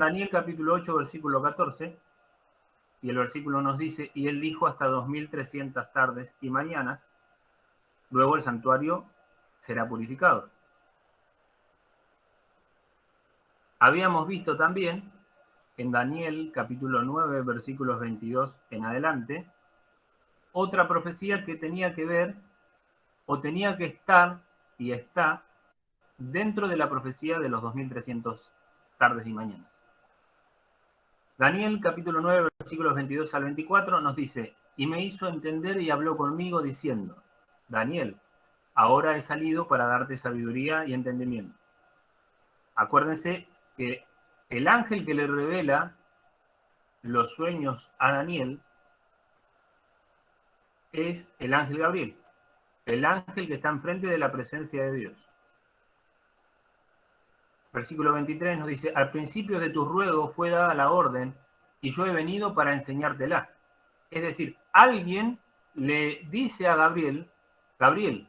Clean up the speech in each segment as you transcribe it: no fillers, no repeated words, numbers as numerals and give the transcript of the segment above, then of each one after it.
Daniel capítulo 8, versículo 14, y el versículo nos dice, y él dijo hasta 2300 tardes y mañanas, luego el santuario será purificado. Habíamos visto también en Daniel capítulo 9, versículos 22 en adelante, otra profecía que tenía que ver, o tenía que estar, y está, dentro de la profecía de los 2300 tardes y mañanas. Daniel capítulo 9, versículos 22 al 24 nos dice, y me hizo entender y habló conmigo diciendo, Daniel, ahora he salido para darte sabiduría y entendimiento. Acuérdense que el ángel que le revela los sueños a Daniel es el ángel Gabriel, el ángel que está enfrente de la presencia de Dios. Versículo 23 nos dice, al principio de tus ruegos fue dada la orden y yo he venido para enseñártela. Es decir, alguien le dice a Gabriel, Gabriel,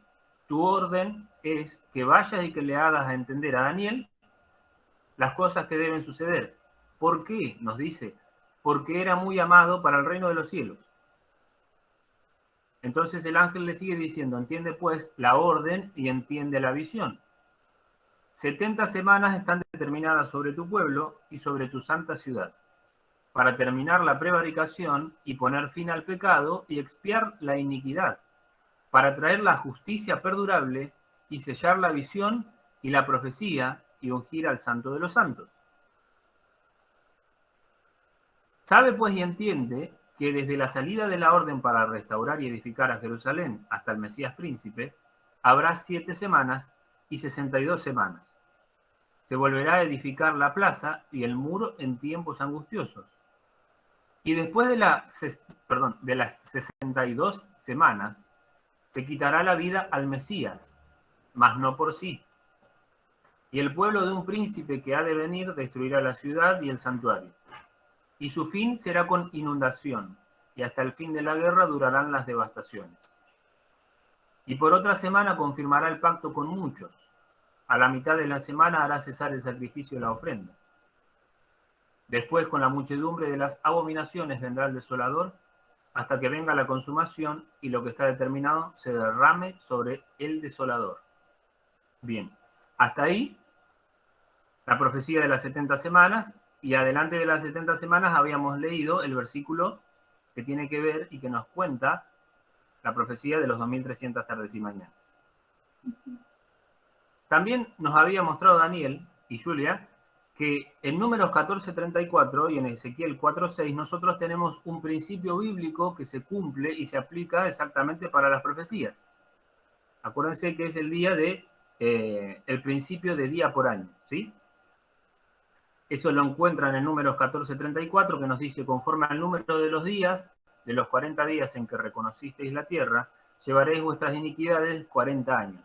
tu orden es que vayas y que le hagas a entender a Daniel las cosas que deben suceder. ¿Por qué? Nos dice, porque era muy amado para el reino de los cielos. Entonces el ángel le sigue diciendo, entiende pues la orden y entiende la visión. 70 semanas están determinadas sobre tu pueblo y sobre tu santa ciudad, para terminar la prevaricación y poner fin al pecado y expiar la iniquidad, para traer la justicia perdurable y sellar la visión y la profecía y ungir al santo de los santos. Sabe pues y entiende que desde la salida de la orden para restaurar y edificar a Jerusalén hasta el Mesías príncipe, habrá 7 semanas y 62 semanas. Se volverá a edificar la plaza y el muro en tiempos angustiosos. Y después de las 62 semanas, se quitará la vida al Mesías, mas no por sí. Y el pueblo de un príncipe que ha de venir destruirá la ciudad y el santuario. Y su fin será con inundación, y hasta el fin de la guerra durarán las devastaciones. Y por otra semana confirmará el pacto con muchos. A la mitad de la semana hará cesar el sacrificio y la ofrenda. Después, con la muchedumbre de las abominaciones, vendrá el desolador, hasta que venga la consumación y lo que está determinado se derrame sobre el desolador. Bien, hasta ahí la profecía de las 70 semanas, y adelante de las 70 semanas habíamos leído el versículo que tiene que ver y que nos cuenta la profecía de los 2300 tardes y mañanas. También nos había mostrado Daniel y Julia que en Números 14:34 y en Ezequiel 4:6 nosotros tenemos un principio bíblico que se cumple y se aplica exactamente para las profecías. Acuérdense que es el día de el principio de día por año, ¿sí? Eso lo encuentran en Números 14:34, que nos dice, conforme al número de los días, de los 40 días en que reconocisteis la tierra, llevaréis vuestras iniquidades 40 años.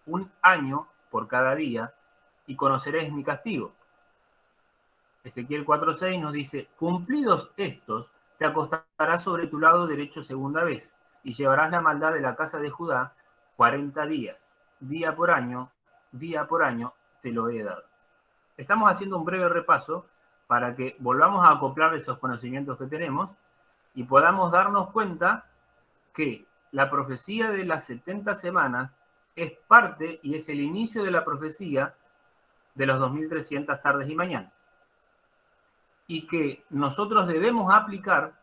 Un año por cada día, y conoceréis mi castigo. Ezequiel 4:6 nos dice, cumplidos estos, te acostarás sobre tu lado derecho segunda vez, y llevarás la maldad de la casa de Judá 40 días. Día por año te lo he dado. Estamos haciendo un breve repaso para que volvamos a acoplar esos conocimientos que tenemos y podamos darnos cuenta que la profecía de las 70 semanas es parte y es el inicio de la profecía de los 2300 tardes y mañanas. Y que nosotros debemos aplicar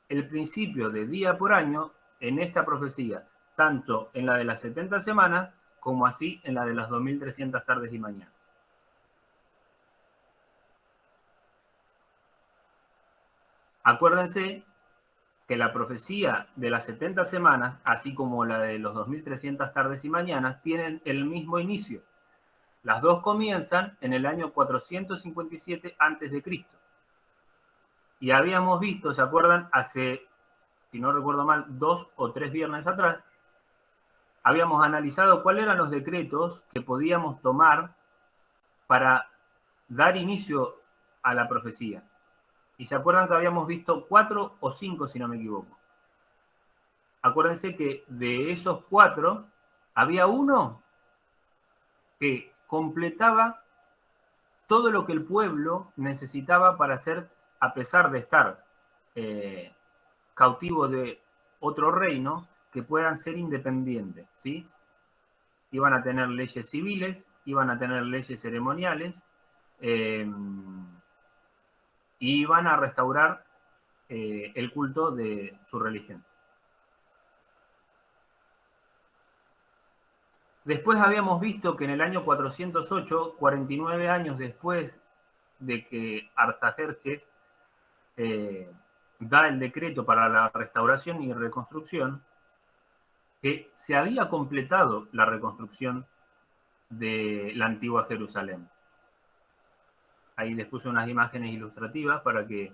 el principio de día por año en esta profecía, tanto en la de las 70 semanas como así en la de las 2300 tardes y mañanas. Acuérdense que la profecía de las 70 semanas, así como la de los 2300 tardes y mañanas, tienen el mismo inicio. Las dos comienzan en el año 457 a.C. Y habíamos visto, ¿se acuerdan? Hace, si no recuerdo mal, 2 o 3 viernes atrás, habíamos analizado cuáles eran los decretos que podíamos tomar para dar inicio a la profecía. Y se acuerdan que habíamos visto 4 o 5, si no me equivoco. Acuérdense que de esos 4, había uno que completaba todo lo que el pueblo necesitaba para ser, a pesar de estar cautivos de otro reino, que puedan ser independientes, ¿sí? Iban a tener leyes civiles, iban a tener leyes ceremoniales, y iban a restaurar el culto de su religión. Después habíamos visto que en el año 408, 49 años después de que Artajerjes da el decreto para la restauración y reconstrucción, que se había completado la reconstrucción de la antigua Jerusalén. Ahí les puse unas imágenes ilustrativas para que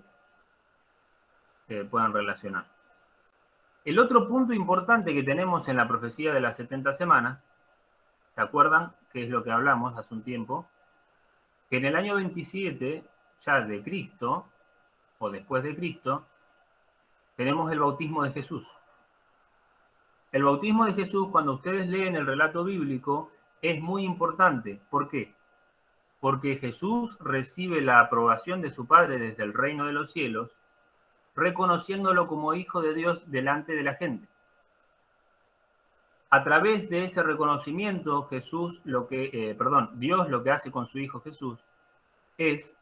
puedan relacionar. El otro punto importante que tenemos en la profecía de las 70 semanas, ¿se acuerdan? Que es lo que hablamos hace un tiempo, que en el año 27 ya de Cristo, o después de Cristo, tenemos el bautismo de Jesús. El bautismo de Jesús, cuando ustedes leen el relato bíblico, es muy importante. ¿Por qué? Porque Jesús recibe la aprobación de su Padre desde el reino de los cielos, reconociéndolo como Hijo de Dios delante de la gente. A través de ese reconocimiento, Dios lo que hace con su Hijo Jesús es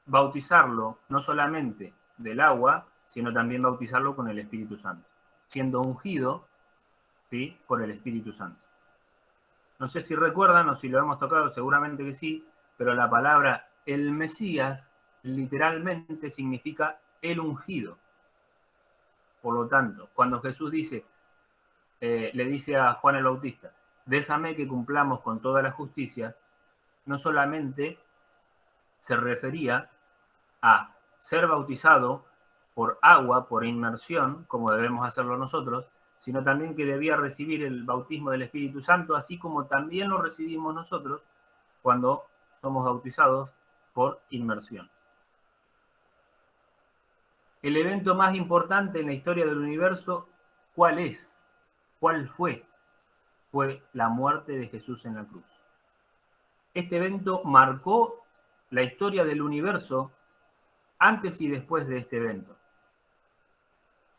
bautizarlo no solamente del agua, sino también bautizarlo con el Espíritu Santo, siendo ungido, ¿sí?, por el Espíritu Santo. No sé si recuerdan o si lo hemos tocado, seguramente que sí, pero la palabra el Mesías literalmente significa el ungido. Por lo tanto, cuando Jesús le dice a Juan el Bautista, déjame que cumplamos con toda la justicia, no solamente se refería a ser bautizado por agua, por inmersión, como debemos hacerlo nosotros, sino también que debía recibir el bautismo del Espíritu Santo, así como también lo recibimos nosotros cuando somos bautizados por inmersión. El evento más importante en la historia del universo, ¿cuál es? ¿Cuál fue? Fue la muerte de Jesús en la cruz. Este evento marcó la historia del universo antes y después de este evento.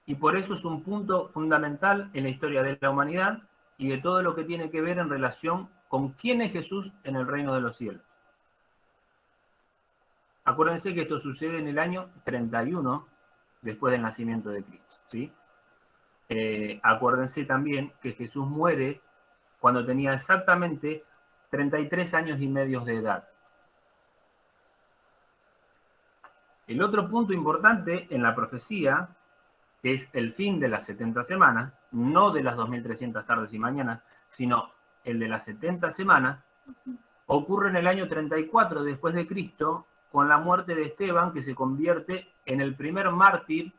Y por eso es un punto fundamental en la historia de la humanidad y de todo lo que tiene que ver en relación con quién es Jesús en el reino de los cielos. Acuérdense que esto sucede en el año 31 después del nacimiento de Cristo, ¿sí? Acuérdense también que Jesús muere cuando tenía exactamente 33 años y medio de edad. El otro punto importante en la profecía, que es el fin de las 70 semanas, no de las 2300 tardes y mañanas, sino el de las 70 semanas, ocurre en el año 34 después de Cristo, con la muerte de Esteban, que se convierte en el primer mártir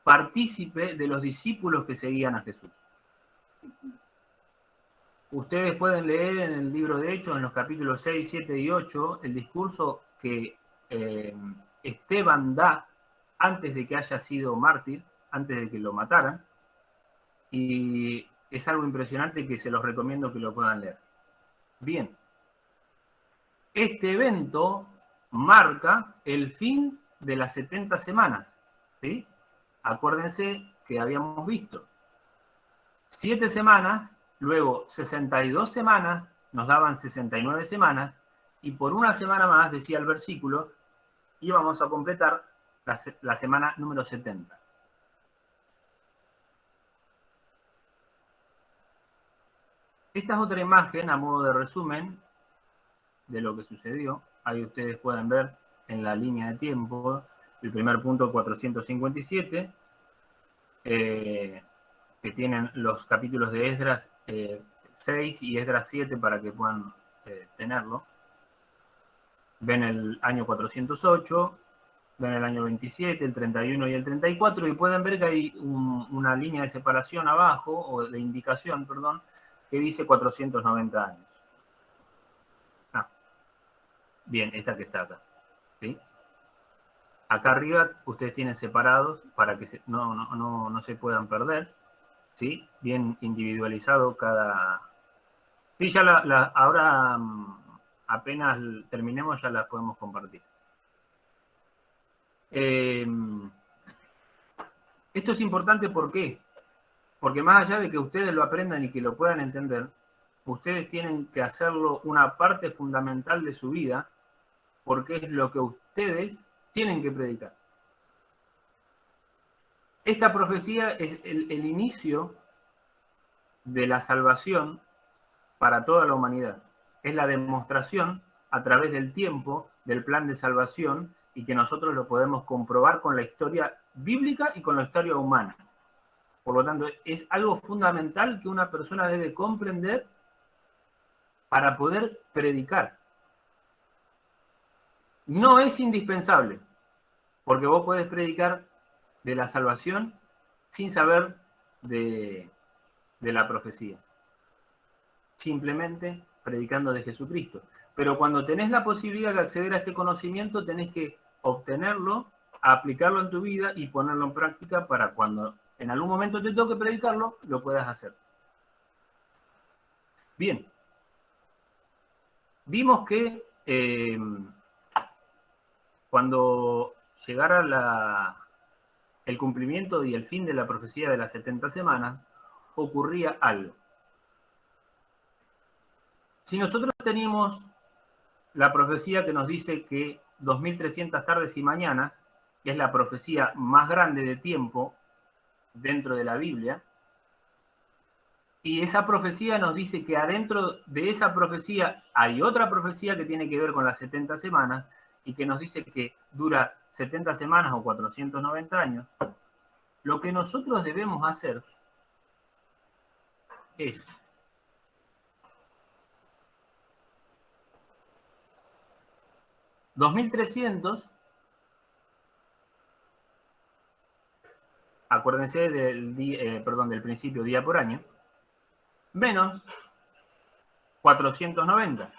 partícipe de los discípulos que seguían a Jesús. Ustedes pueden leer en el libro de Hechos, en los capítulos 6, 7 y 8, el discurso que Esteban da antes de que haya sido mártir, antes de que lo mataran, y es algo impresionante que se los recomiendo que lo puedan leer. Bien, este evento marca el fin de las 70 semanas, ¿sí? Acuérdense que habíamos visto 7 semanas, luego 62 semanas, nos daban 69 semanas, y por una semana más, decía el versículo, íbamos a completar la semana número 70. Esta es otra imagen a modo de resumen de lo que sucedió. Ahí ustedes pueden ver en la línea de tiempo el primer punto 457, que tienen los capítulos de Esdras 6 y Esdras 7 para que puedan tenerlo. Ven el año 408, ven el año 27, el 31 y el 34, y pueden ver que hay una línea de separación abajo, o de indicación, perdón, que dice 490 años. Bien, esta que está acá, ¿sí? Acá arriba ustedes tienen separados para que no se puedan perder, ¿sí? Bien individualizado cada... Sí, ya ahora apenas terminemos ya las podemos compartir. Esto es importante, ¿por qué? Porque más allá de que ustedes lo aprendan y que lo puedan entender, ustedes tienen que hacerlo una parte fundamental de su vida, porque es lo que ustedes tienen que predicar. Esta profecía es el inicio de la salvación para toda la humanidad. Es la demostración a través del tiempo del plan de salvación y que nosotros lo podemos comprobar con la historia bíblica y con la historia humana. Por lo tanto, es algo fundamental que una persona debe comprender para poder predicar. No es indispensable, porque vos podés predicar de la salvación sin saber de la profecía. Simplemente predicando de Jesucristo. Pero cuando tenés la posibilidad de acceder a este conocimiento, tenés que obtenerlo, aplicarlo en tu vida y ponerlo en práctica para cuando en algún momento te toque predicarlo, lo puedas hacer. Bien. Vimos que cuando llegara el cumplimiento y el fin de la profecía de las 70 semanas, ocurría algo. Si nosotros teníamos la profecía que nos dice que 2300 tardes y mañanas es la profecía más grande de tiempo dentro de la Biblia, y esa profecía nos dice que adentro de esa profecía hay otra profecía que tiene que ver con las 70 semanas y que nos dice que dura 70 semanas o 490 años, lo que nosotros debemos hacer es $2300, acuérdense del principio día por año, menos 490.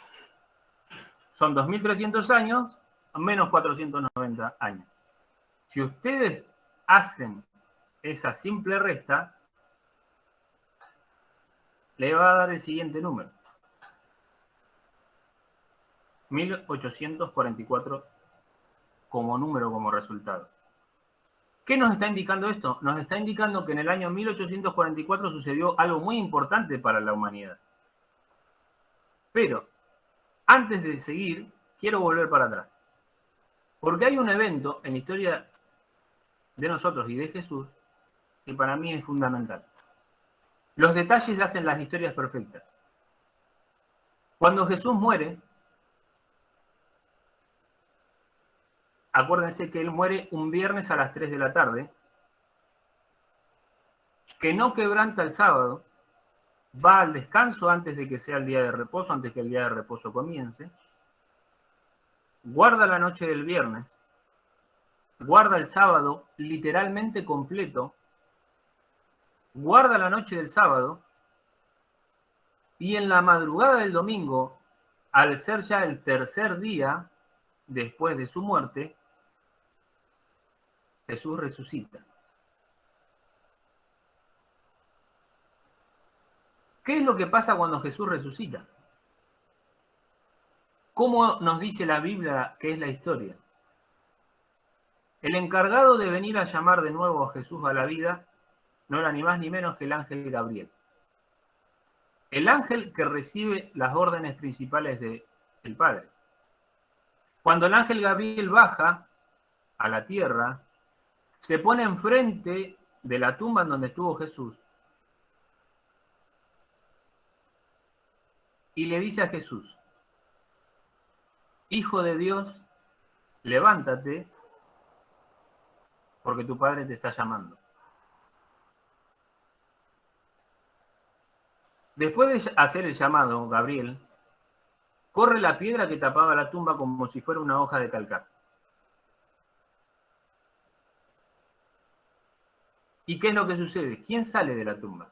Son 2300 años menos 490 años. Si ustedes hacen esa simple resta, le va a dar el siguiente número. 1844 como número, como resultado. ¿Qué nos está indicando esto? Nos está indicando que en el año 1844 sucedió algo muy importante para la humanidad. Pero, antes de seguir, quiero volver para atrás. Porque hay un evento en la historia de nosotros y de Jesús que para mí es fundamental. Los detalles hacen las historias perfectas. Cuando Jesús muere, acuérdense que él muere un viernes a las 3 de la tarde, que no quebranta el sábado, va al descanso antes de que sea el día de reposo, antes que el día de reposo comience, guarda la noche del viernes, guarda el sábado literalmente completo, guarda la noche del sábado, y en la madrugada del domingo, al ser ya el tercer día después de su muerte, Jesús resucita. ¿Qué es lo que pasa cuando Jesús resucita? ¿Cómo nos dice la Biblia que es la historia? El encargado de venir a llamar de nuevo a Jesús a la vida no era ni más ni menos que el ángel Gabriel. El ángel que recibe las órdenes principales del Padre. Cuando el ángel Gabriel baja a la tierra, se pone enfrente de la tumba en donde estuvo Jesús y le dice a Jesús: Hijo de Dios, levántate, porque tu Padre te está llamando. Después de hacer el llamado, Gabriel corre la piedra que tapaba la tumba como si fuera una hoja de calcar. ¿Y qué es lo que sucede? ¿Quién sale de la tumba?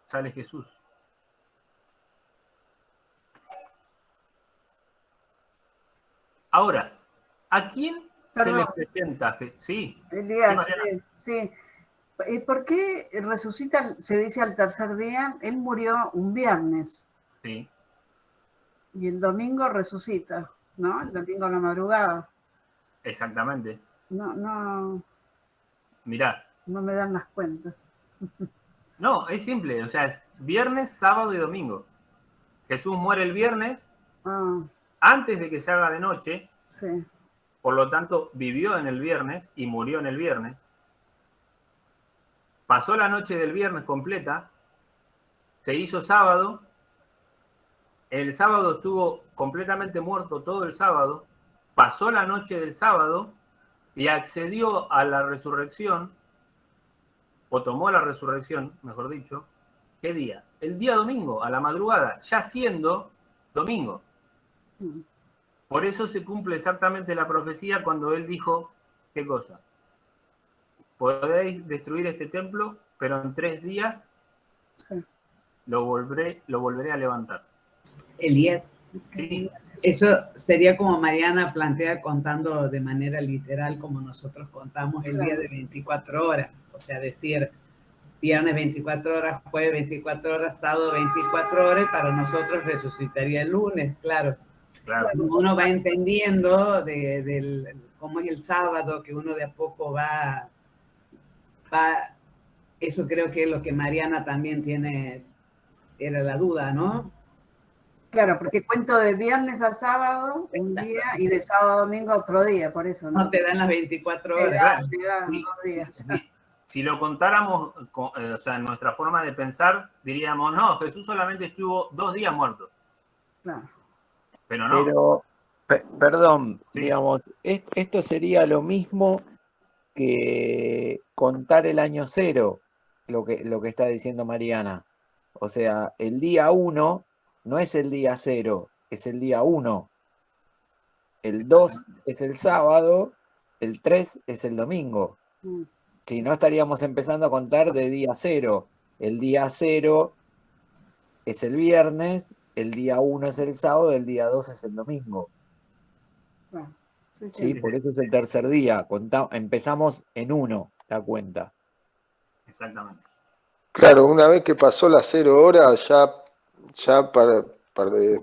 Sale Jesús. Ahora, ¿a quién se le presenta? Sí. Elías, sí. ¿Por qué resucita, se dice al tercer día? Él murió un viernes. Sí. Y el domingo resucita, ¿no? El domingo a la madrugada. Exactamente. No Mirá. no me dan las cuentas. No, es simple, o sea, es viernes, sábado y domingo. Jesús muere el viernes antes de que se haga de noche, sí. por lo tanto vivió en el viernes y murió en el viernes. Pasó la noche del viernes completa, se hizo sábado, el sábado estuvo completamente muerto todo el sábado, pasó la noche del sábado y accedió a la resurrección, o tomó la resurrección, mejor dicho. ¿Qué día? El día domingo, a la madrugada, ya siendo domingo. Por eso se cumple exactamente la profecía cuando él dijo, ¿qué cosa? Podéis destruir este templo, pero en 3 días sí. lo volveré a levantar. Elías, ¿Sí? eso sería como Mariana plantea contando de manera literal como nosotros contamos el día de 24 horas, o sea, decir viernes 24 horas, jueves 24 horas, sábado 24 horas, y para nosotros resucitaría el lunes, claro. Como uno va entendiendo cómo es el sábado, que uno de a poco va, eso creo que es lo que Mariana también era la duda, ¿no? Claro, porque cuento de viernes a sábado un día y de sábado a domingo otro día, por eso. No te dan las 24 horas. Te dan 2 días. Si lo contáramos, o sea, en nuestra forma de pensar, diríamos, no, Jesús solamente estuvo 2 días muerto. Claro. Pero no. Pero, perdón, sí. Digamos, esto sería lo mismo que contar el año cero, lo que está diciendo Mariana. O sea, el día 1 no es el día 0, es el día 1. El 2 es el sábado, el 3 es el domingo. Si no, estaríamos empezando a contar de día 0. El día 0 es el viernes, el día 1 es el sábado, el día 2 es el domingo. Sí, por eso es el tercer día. Empezamos en 1, la cuenta. Exactamente. Claro, una vez que pasó las 0 horas, ya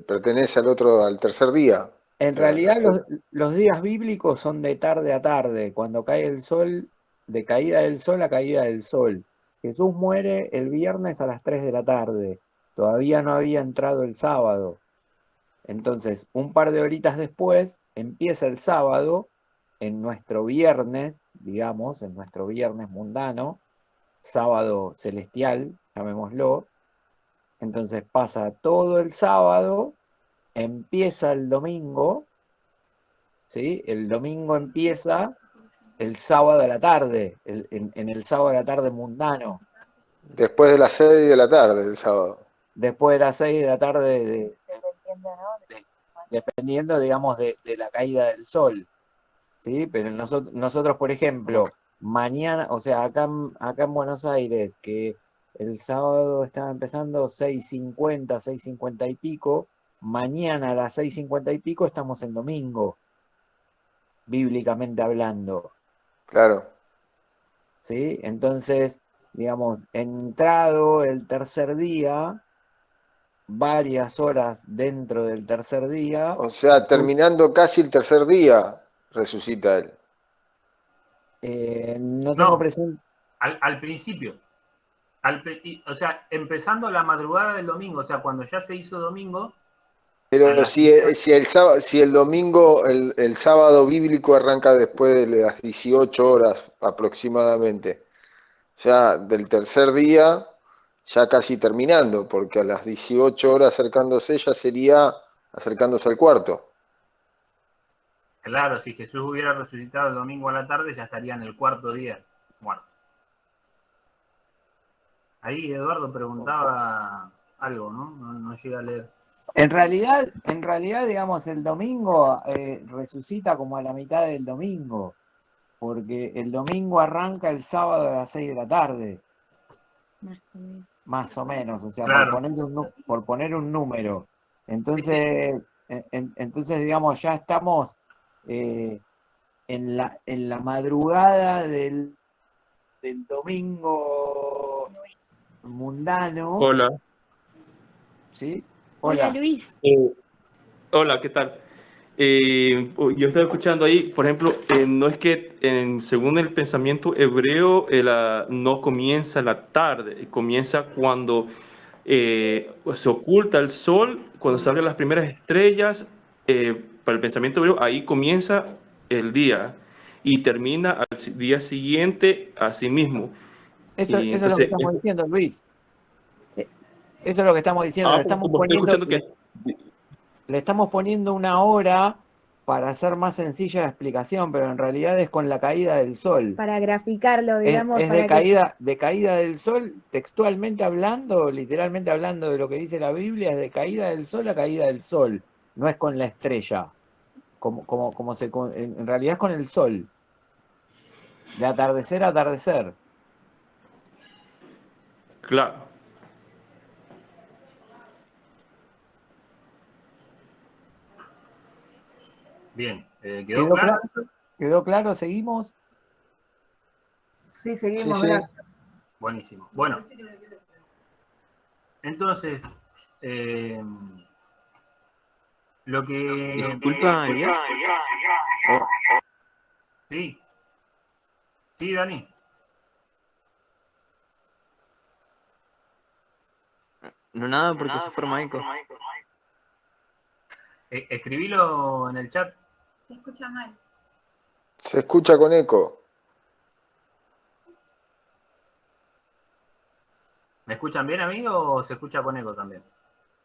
pertenece al tercer día. En realidad los días bíblicos son de tarde a tarde, cuando cae el sol, de caída del sol a caída del sol. Jesús muere el viernes a las 3 de la tarde, todavía no había entrado el sábado. Entonces, un par de horitas después, empieza el sábado, en nuestro viernes, digamos, en nuestro viernes mundano, sábado celestial, llamémoslo. Entonces pasa todo el sábado, empieza el domingo, ¿sí? El domingo empieza el sábado a la tarde, en el sábado a la tarde mundano. Después de las 6 de la tarde, el sábado. Después de las 6 de la tarde, dependiendo, digamos, de la caída del sol, ¿sí? Pero nosotros, por ejemplo, mañana, o sea, acá en Buenos Aires, que el sábado estaba empezando 6:50, 6:50 y pico, mañana a las 6:50 y pico estamos en domingo, bíblicamente hablando. Claro. ¿Sí? Entonces, digamos, entrado el tercer día, varias horas dentro del tercer día. O sea, terminando casi el tercer día, resucita él. No tengo presente. Al principio. O sea, empezando la madrugada del domingo, o sea, cuando ya se hizo domingo. Pero si el domingo, el sábado bíblico arranca después de las 18 horas aproximadamente. O sea, del tercer día, ya casi terminando, porque a las 18 horas acercándose ya sería acercándose al cuarto. Claro, si Jesús hubiera resucitado el domingo a la tarde, ya estaría en el cuarto día muerto. Ahí Eduardo preguntaba algo, ¿no? No llega a leer. En realidad, digamos, el domingo resucita como a la mitad del domingo, porque el domingo arranca el sábado a las 6 de la tarde. Más o menos, o sea, claro. por poner un número. Entonces, digamos, ya estamos en la madrugada del domingo mundano. Hola. ¿Sí? Hola Luis. Hola, ¿qué tal? Yo estaba escuchando ahí, por ejemplo, no es que según el pensamiento hebreo no comienza la tarde, comienza cuando se oculta el sol, cuando salen las primeras estrellas, para el pensamiento hebreo, ahí comienza el día y termina al día siguiente a sí mismo. Eso Y es lo que entonces, estamos diciendo, Luis. Eso es lo que estamos diciendo. como estoy escuchando que... Le estamos poniendo una hora para hacer más sencilla la explicación, pero en realidad es con la caída del sol. Para graficarlo, digamos, Es para que... de caída del sol, textualmente hablando, literalmente hablando de lo que dice la Biblia, es de caída del sol a caída del sol. No es con la estrella. En realidad es con el sol. De atardecer a atardecer. Claro. Bien, ¿quedó claro? ¿Quedó claro? ¿Seguimos? Sí, seguimos, Sí, sí. gracias. Buenísimo. Bueno, entonces, lo que... Disculpa, Elías. Sí, sí, Dani. No, nada, porque se forma eco. Escribilo en el chat. Se escucha mal. Se escucha con eco. ¿Me escuchan bien a mí o se escucha con eco también?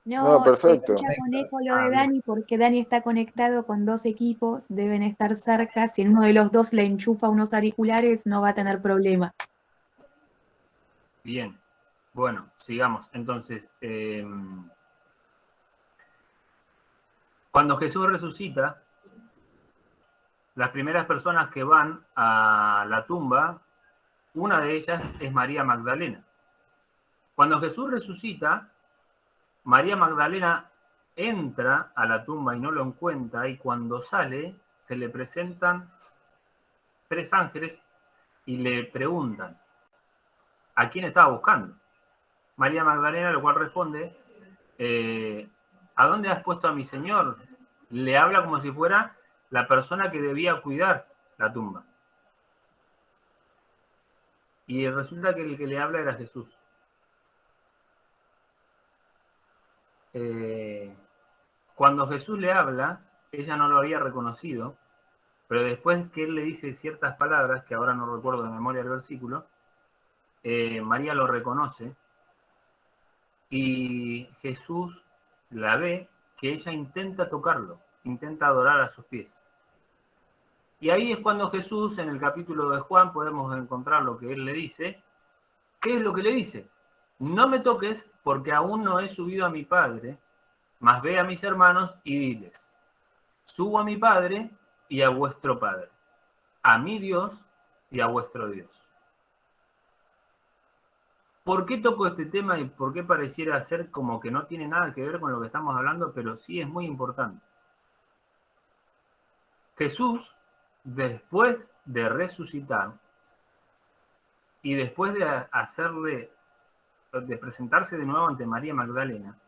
No, No, perfecto. se escucha con eco lo de bien. Dani porque Dani está conectado con dos equipos, deben estar cerca. Si en uno de los dos le enchufa unos auriculares, no va a tener problema. Bien, bueno, sigamos. Entonces, cuando Jesús resucita, las primeras personas que van a la tumba, una de ellas es María Magdalena. Cuando Jesús resucita, María Magdalena entra a la tumba y no lo encuentra, y cuando sale, se le presentan 3 ángeles y le preguntan, ¿a quién estaba buscando? María Magdalena, lo cual responde, ¿a dónde has puesto a mi Señor? Le habla como si fuera la persona que debía cuidar la tumba. Y resulta que el que le habla era Jesús. Cuando Jesús le habla, ella no lo había reconocido, pero después que él le dice ciertas palabras, que ahora no recuerdo de memoria el versículo, María lo reconoce y Jesús la ve que ella intenta tocarlo, intenta adorar a sus pies. Y ahí es cuando Jesús, en el capítulo de Juan, podemos encontrar lo que él le dice. ¿Qué es lo que le dice? No me toques porque aún no he subido a mi Padre, mas ve a mis hermanos y diles, subo a mi Padre y a vuestro Padre, a mi Dios y a vuestro Dios. ¿Por qué toco este tema y por qué pareciera ser como que no tiene nada que ver con lo que estamos hablando, pero sí es muy importante? Jesús, después de resucitar y después de presentarse de nuevo ante María Magdalena,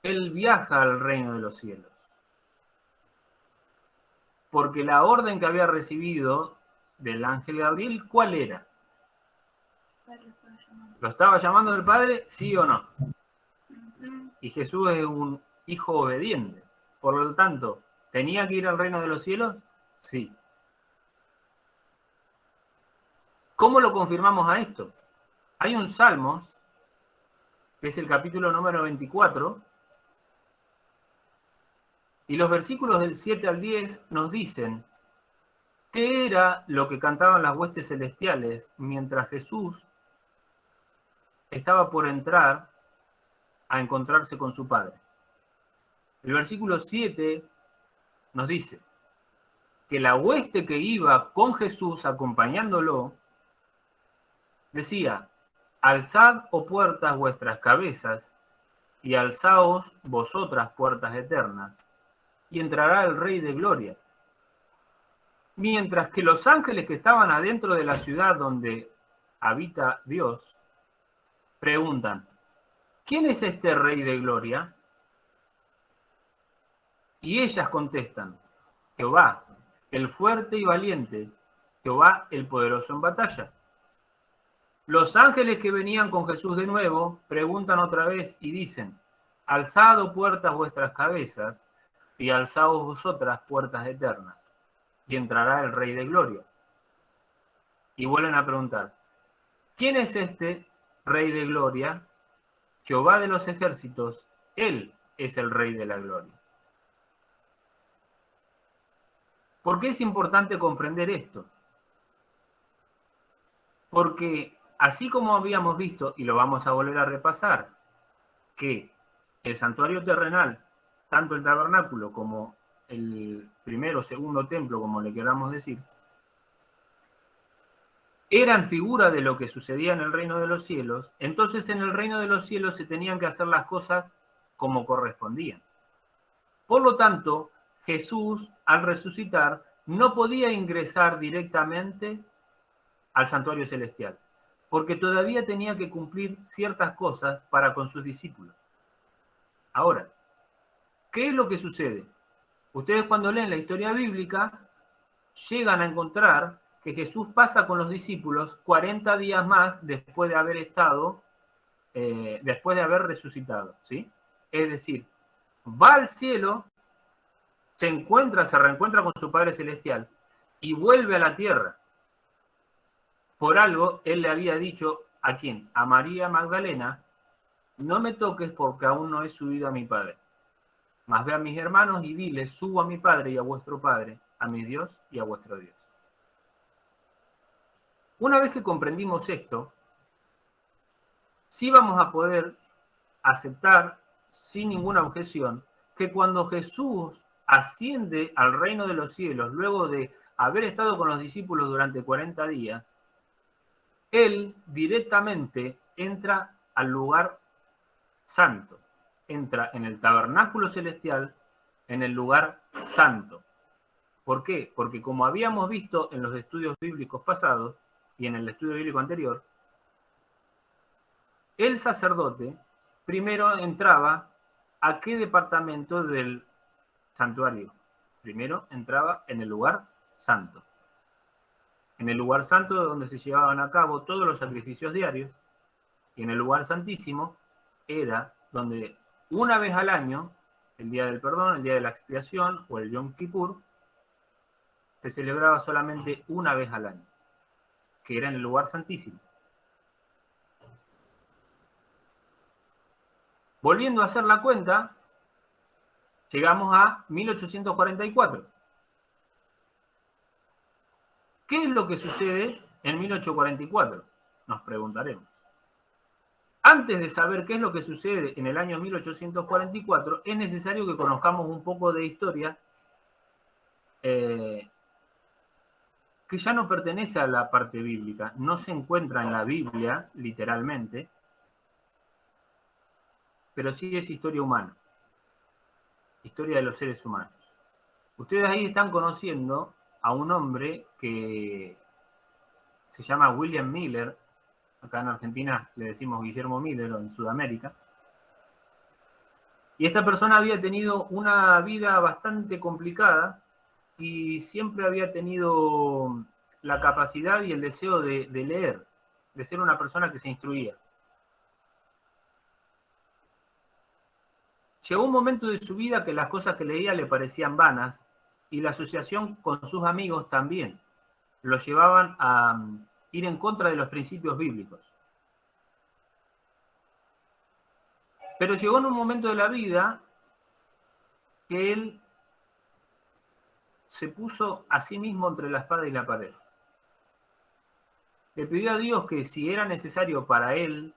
él viaja al reino de los cielos. Porque la orden que había recibido del ángel Gabriel, ¿cuál era? ¿Lo estaba llamando del Padre? ¿Sí o no? Y Jesús es un hijo obediente. Por lo tanto, ¿tenía que ir al reino de los cielos? Sí. ¿Cómo lo confirmamos a esto? Hay un Salmos, que es el capítulo número 24, y los versículos del 7 al 10 nos dicen qué era lo que cantaban las huestes celestiales mientras Jesús estaba por entrar a encontrarse con su Padre. El versículo 7 nos dice que la hueste que iba con Jesús acompañándolo decía, alzad, oh puertas, vuestras cabezas, y alzaos vosotras, puertas eternas, y entrará el Rey de Gloria. Mientras que los ángeles que estaban adentro de la ciudad donde habita Dios, preguntan, ¿quién es este Rey de Gloria? Y ellas contestan, Jehová, el fuerte y valiente, Jehová, el poderoso en batalla. Los ángeles que venían con Jesús de nuevo preguntan otra vez y dicen, alzad puertas vuestras cabezas y alzaos vosotras puertas eternas, y entrará el Rey de Gloria. Y vuelven a preguntar, ¿quién es este Rey de Gloria? Jehová de los ejércitos, Él es el Rey de la Gloria. ¿Por qué es importante comprender esto? Porque así como habíamos visto, y lo vamos a volver a repasar, que el santuario terrenal, tanto el tabernáculo como el primero o segundo templo, como le queramos decir, eran figura de lo que sucedía en el reino de los cielos, entonces en el reino de los cielos se tenían que hacer las cosas como correspondían. Por lo tanto, Jesús, al resucitar, no podía ingresar directamente al santuario celestial, porque todavía tenía que cumplir ciertas cosas para con sus discípulos. Ahora, ¿qué es lo que sucede? Ustedes cuando leen la historia bíblica, llegan a encontrar que Jesús pasa con los discípulos 40 días más después de haber estado, después de haber resucitado, ¿sí? Es decir, va al cielo, se reencuentra con su Padre Celestial y vuelve a la tierra. Por algo, él le había dicho, ¿a quién? A María Magdalena, no me toques porque aún no he subido a mi Padre. Mas ve a mis hermanos y diles, subo a mi Padre y a vuestro Padre, a mi Dios y a vuestro Dios. Una vez que comprendimos esto, sí vamos a poder aceptar sin ninguna objeción que cuando Jesús asciende al reino de los cielos, luego de haber estado con los discípulos durante 40 días, Él directamente entra al lugar santo, entra en el tabernáculo celestial, en el lugar santo. ¿Por qué? Porque como habíamos visto en los estudios bíblicos pasados y en el estudio bíblico anterior, el sacerdote primero entraba ¿a qué departamento del santuario? Primero entraba en el lugar santo. En el lugar santo donde se llevaban a cabo todos los sacrificios diarios, y en el lugar santísimo era donde una vez al año, el día del perdón, el día de la expiación o el Yom Kippur, se celebraba solamente una vez al año, que era en el lugar santísimo. Volviendo a hacer la cuenta, llegamos a 1844. ¿Qué es lo que sucede en 1844? Nos preguntaremos. Antes de saber qué es lo que sucede en el año 1844, es necesario que conozcamos un poco de historia que ya no pertenece a la parte bíblica, no se encuentra en la Biblia, literalmente, pero sí es historia humana, historia de los seres humanos. Ustedes ahí están conociendo a un hombre que se llama William Miller, acá en Argentina le decimos Guillermo Miller, o en Sudamérica, y esta persona había tenido una vida bastante complicada y siempre había tenido la capacidad y el deseo de leer, de ser una persona que se instruía. Llegó un momento de su vida que las cosas que leía le parecían vanas y la asociación con sus amigos también lo llevaban a ir en contra de los principios bíblicos. Pero llegó en un momento de la vida que él se puso a sí mismo entre la espada y la pared. Le pidió a Dios que si era necesario para él,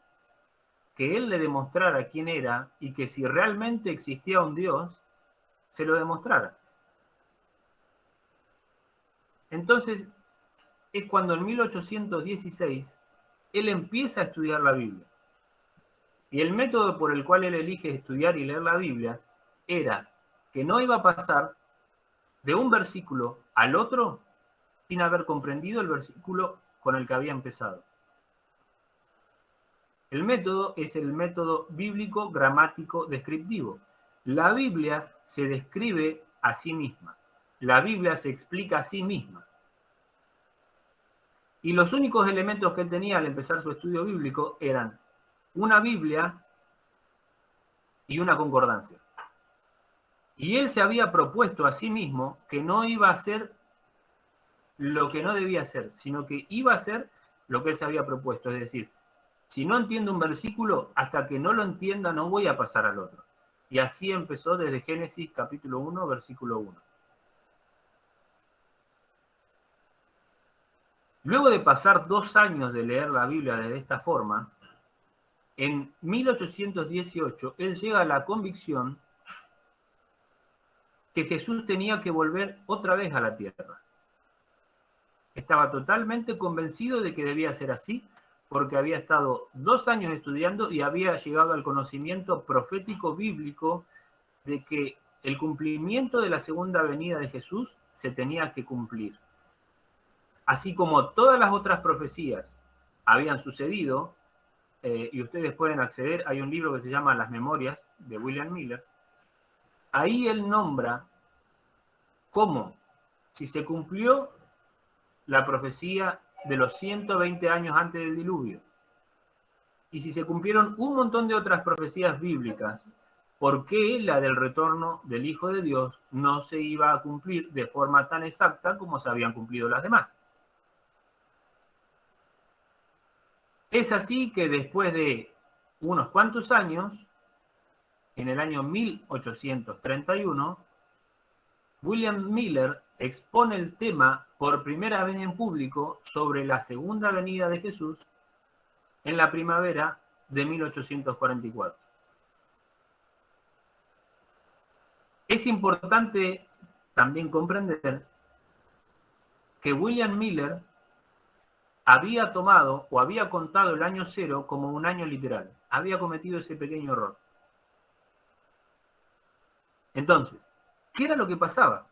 que él le demostrara quién era y que si realmente existía un Dios, se lo demostrara. Entonces, es cuando en 1816 él empieza a estudiar la Biblia. Y el método por el cual él elige estudiar y leer la Biblia era que no iba a pasar de un versículo al otro sin haber comprendido el versículo con el que había empezado. El método es el método bíblico gramático descriptivo. La Biblia se describe a sí misma. La Biblia se explica a sí misma. Y los únicos elementos que él tenía al empezar su estudio bíblico eran una Biblia y una concordancia. Y él se había propuesto a sí mismo que no iba a hacer lo que no debía hacer, sino que iba a hacer lo que él se había propuesto. Es decir, si no entiendo un versículo, hasta que no lo entienda no voy a pasar al otro. Y así empezó desde Génesis capítulo 1, versículo 1. Luego de pasar 2 años de leer la Biblia de esta forma, en 1818 él llega a la convicción que Jesús tenía que volver otra vez a la tierra. Estaba totalmente convencido de que debía ser así, porque había estado 2 años estudiando y había llegado al conocimiento profético bíblico de que el cumplimiento de la segunda venida de Jesús se tenía que cumplir. Así como todas las otras profecías habían sucedido, y ustedes pueden acceder, hay un libro que se llama Las Memorias de William Miller. Ahí él nombra cómo, si se cumplió la profecía de los 120 años antes del diluvio, y si se cumplieron un montón de otras profecías bíblicas, ¿por qué la del retorno del Hijo de Dios no se iba a cumplir de forma tan exacta como se habían cumplido las demás? Es así que después de unos cuantos años, en el año 1831, William Miller expone el tema por primera vez en público sobre la segunda venida de Jesús en la primavera de 1844. Es importante también comprender que William Miller había tomado o había contado el año 0 como un año literal. Había cometido ese pequeño error. Entonces, ¿qué era lo que pasaba?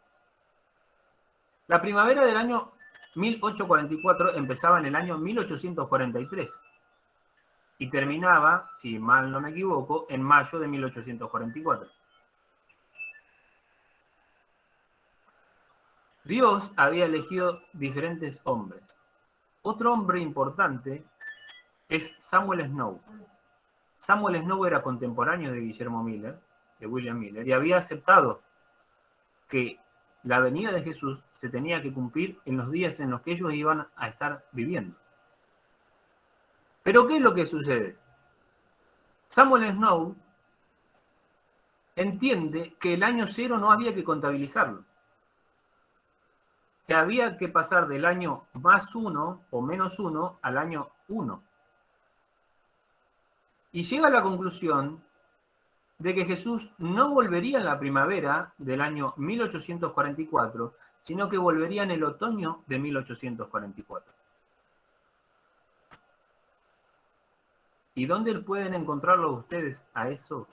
La primavera del año 1844 empezaba en el año 1843 y terminaba, si mal no me equivoco, en mayo de 1844. Dios había elegido diferentes hombres. Otro hombre importante es Samuel Snow. Samuel Snow era contemporáneo de Guillermo Miller, de William Miller, y había aceptado que la venida de Jesús se tenía que cumplir en los días en los que ellos iban a estar viviendo. Pero ¿qué es lo que sucede? Samuel Snow entiende que el año 0 no había que contabilizarlo, que había que pasar del año +1 o -1 al año 1. Y llega a la conclusión de que Jesús no volvería en la primavera del año 1844, sino que volvería en el otoño de 1844. ¿Y dónde pueden encontrarlo ustedes a eso?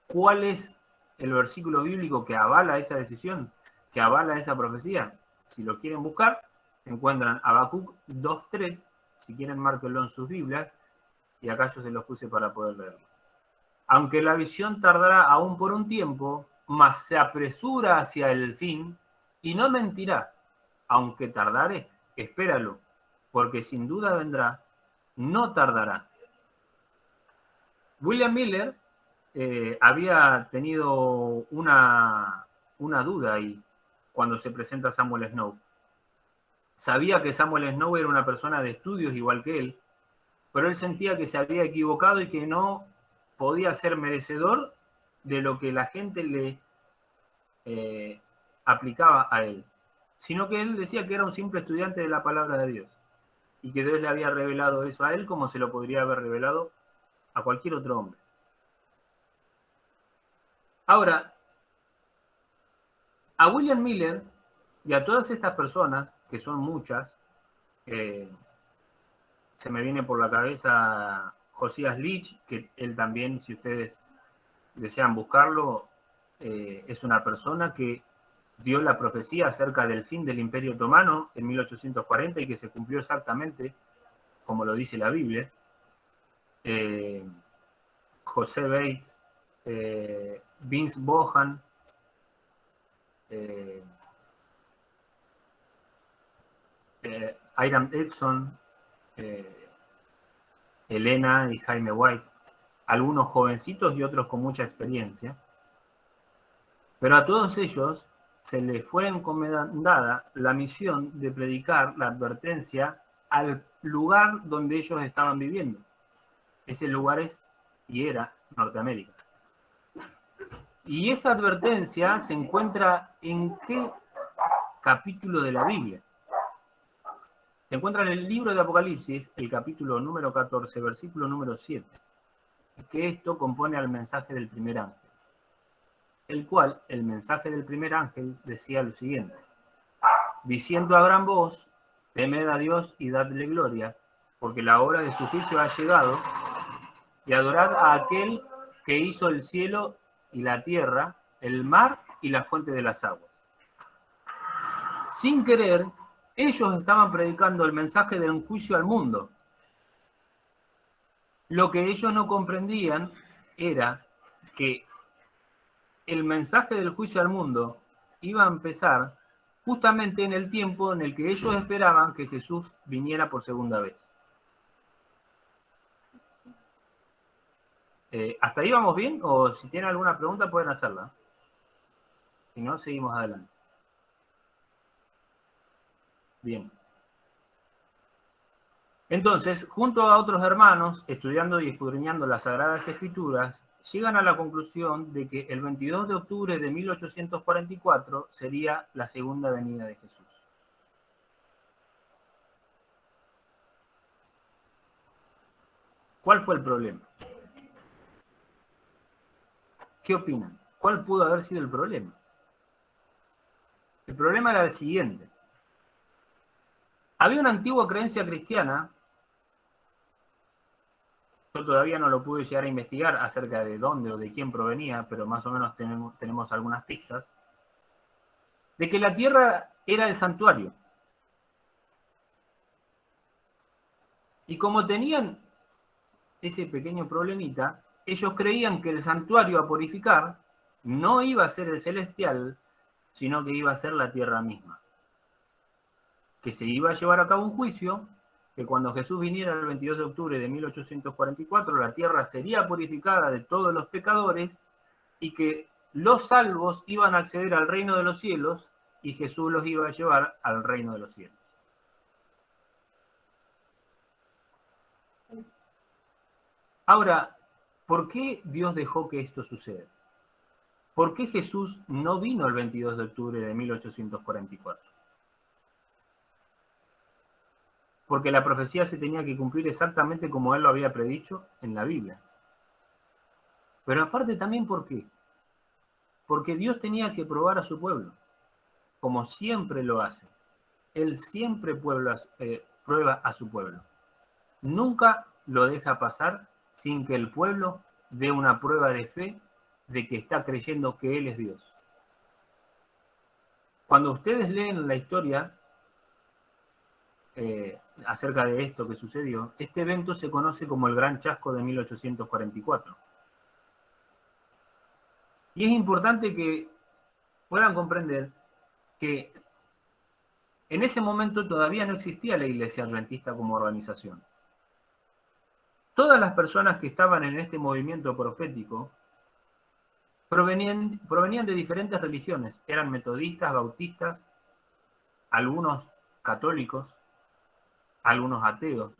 ¿Cuál es el versículo bíblico que avala esa decisión, que avala esa profecía? Si lo quieren buscar, encuentran Habacuc 2:3, si quieren márquenlo en sus Biblias, y acá yo se los puse para poder leerlo. Aunque la visión tardará aún por un tiempo, mas se apresura hacia el fin, y no mentirá. Aunque tardare, espéralo, porque sin duda vendrá, no tardará. William Miller había tenido una duda ahí cuando se presenta Samuel Snow. Sabía que Samuel Snow era una persona de estudios igual que él, pero él sentía que se había equivocado y que no podía ser merecedor de lo que la gente le aplicaba a él, sino que él decía que era un simple estudiante de la palabra de Dios y que Dios le había revelado eso a él como se lo podría haber revelado a cualquier otro hombre. Ahora, a William Miller y a todas estas personas, que son muchas, se me viene por la cabeza Josías Leach, que él también, si ustedes desean buscarlo, es una persona que dio la profecía acerca del fin del Imperio Otomano en 1840 y que se cumplió exactamente como lo dice la Biblia. José Bates Vince Bohan, Hiram Edson, Elena y Jaime White, algunos jovencitos y otros con mucha experiencia, pero a todos ellos se les fue encomendada la misión de predicar la advertencia al lugar donde ellos estaban viviendo. Ese lugar es y era Norteamérica. Y esa advertencia se encuentra en ¿qué capítulo de la Biblia? Se encuentra en el libro de Apocalipsis, el capítulo número 14, versículo número 7, que esto compone al mensaje del primer ángel, el cual, el mensaje del primer ángel decía lo siguiente: diciendo a gran voz, temed a Dios y dadle gloria, porque la hora de su juicio ha llegado, y adorad a aquel que hizo el cielo y la tierra, el mar y la fuente de las aguas. Sin querer, ellos estaban predicando el mensaje del juicio al mundo. Lo que ellos no comprendían era que el mensaje del juicio al mundo iba a empezar justamente en el tiempo en el que ellos esperaban que Jesús viniera por segunda vez. ¿Hasta ahí vamos bien? O si tienen alguna pregunta pueden hacerla. Si no, seguimos adelante. Bien. Entonces, junto a otros hermanos, estudiando y escudriñando las Sagradas Escrituras, llegan a la conclusión de que el 22 de octubre de 1844 sería la segunda venida de Jesús. ¿Cuál fue el problema? ¿Qué opinan? ¿Cuál pudo haber sido el problema? El problema era el siguiente. Había una antigua creencia cristiana, yo todavía no lo pude llegar a investigar acerca de dónde o de quién provenía, pero más o menos tenemos algunas pistas, de que la tierra era el santuario. Y como tenían ese pequeño problemita, ellos creían que el santuario a purificar no iba a ser el celestial, sino que iba a ser la tierra misma. Que se iba a llevar a cabo un juicio, que cuando Jesús viniera el 22 de octubre de 1844, la tierra sería purificada de todos los pecadores y que los salvos iban a acceder al reino de los cielos y Jesús los iba a llevar al reino de los cielos. Ahora, ¿por qué Dios dejó que esto suceda? ¿Por qué Jesús no vino el 22 de octubre de 1844? Porque la profecía se tenía que cumplir exactamente como Él lo había predicho en la Biblia. Pero aparte también, ¿por qué? Porque Dios tenía que probar a su pueblo, como siempre lo hace. Él siempre prueba a su pueblo. Nunca lo deja pasar sin que el pueblo dé una prueba de fe de que está creyendo que Él es Dios. Cuando ustedes leen la historia acerca de esto que sucedió, este evento se conoce como el Gran Chasco de 1844. Y es importante que puedan comprender que en ese momento todavía no existía la Iglesia Adventista como organización. Todas las personas que estaban en este movimiento profético provenían de diferentes religiones. Eran metodistas, bautistas, algunos católicos, algunos ateos.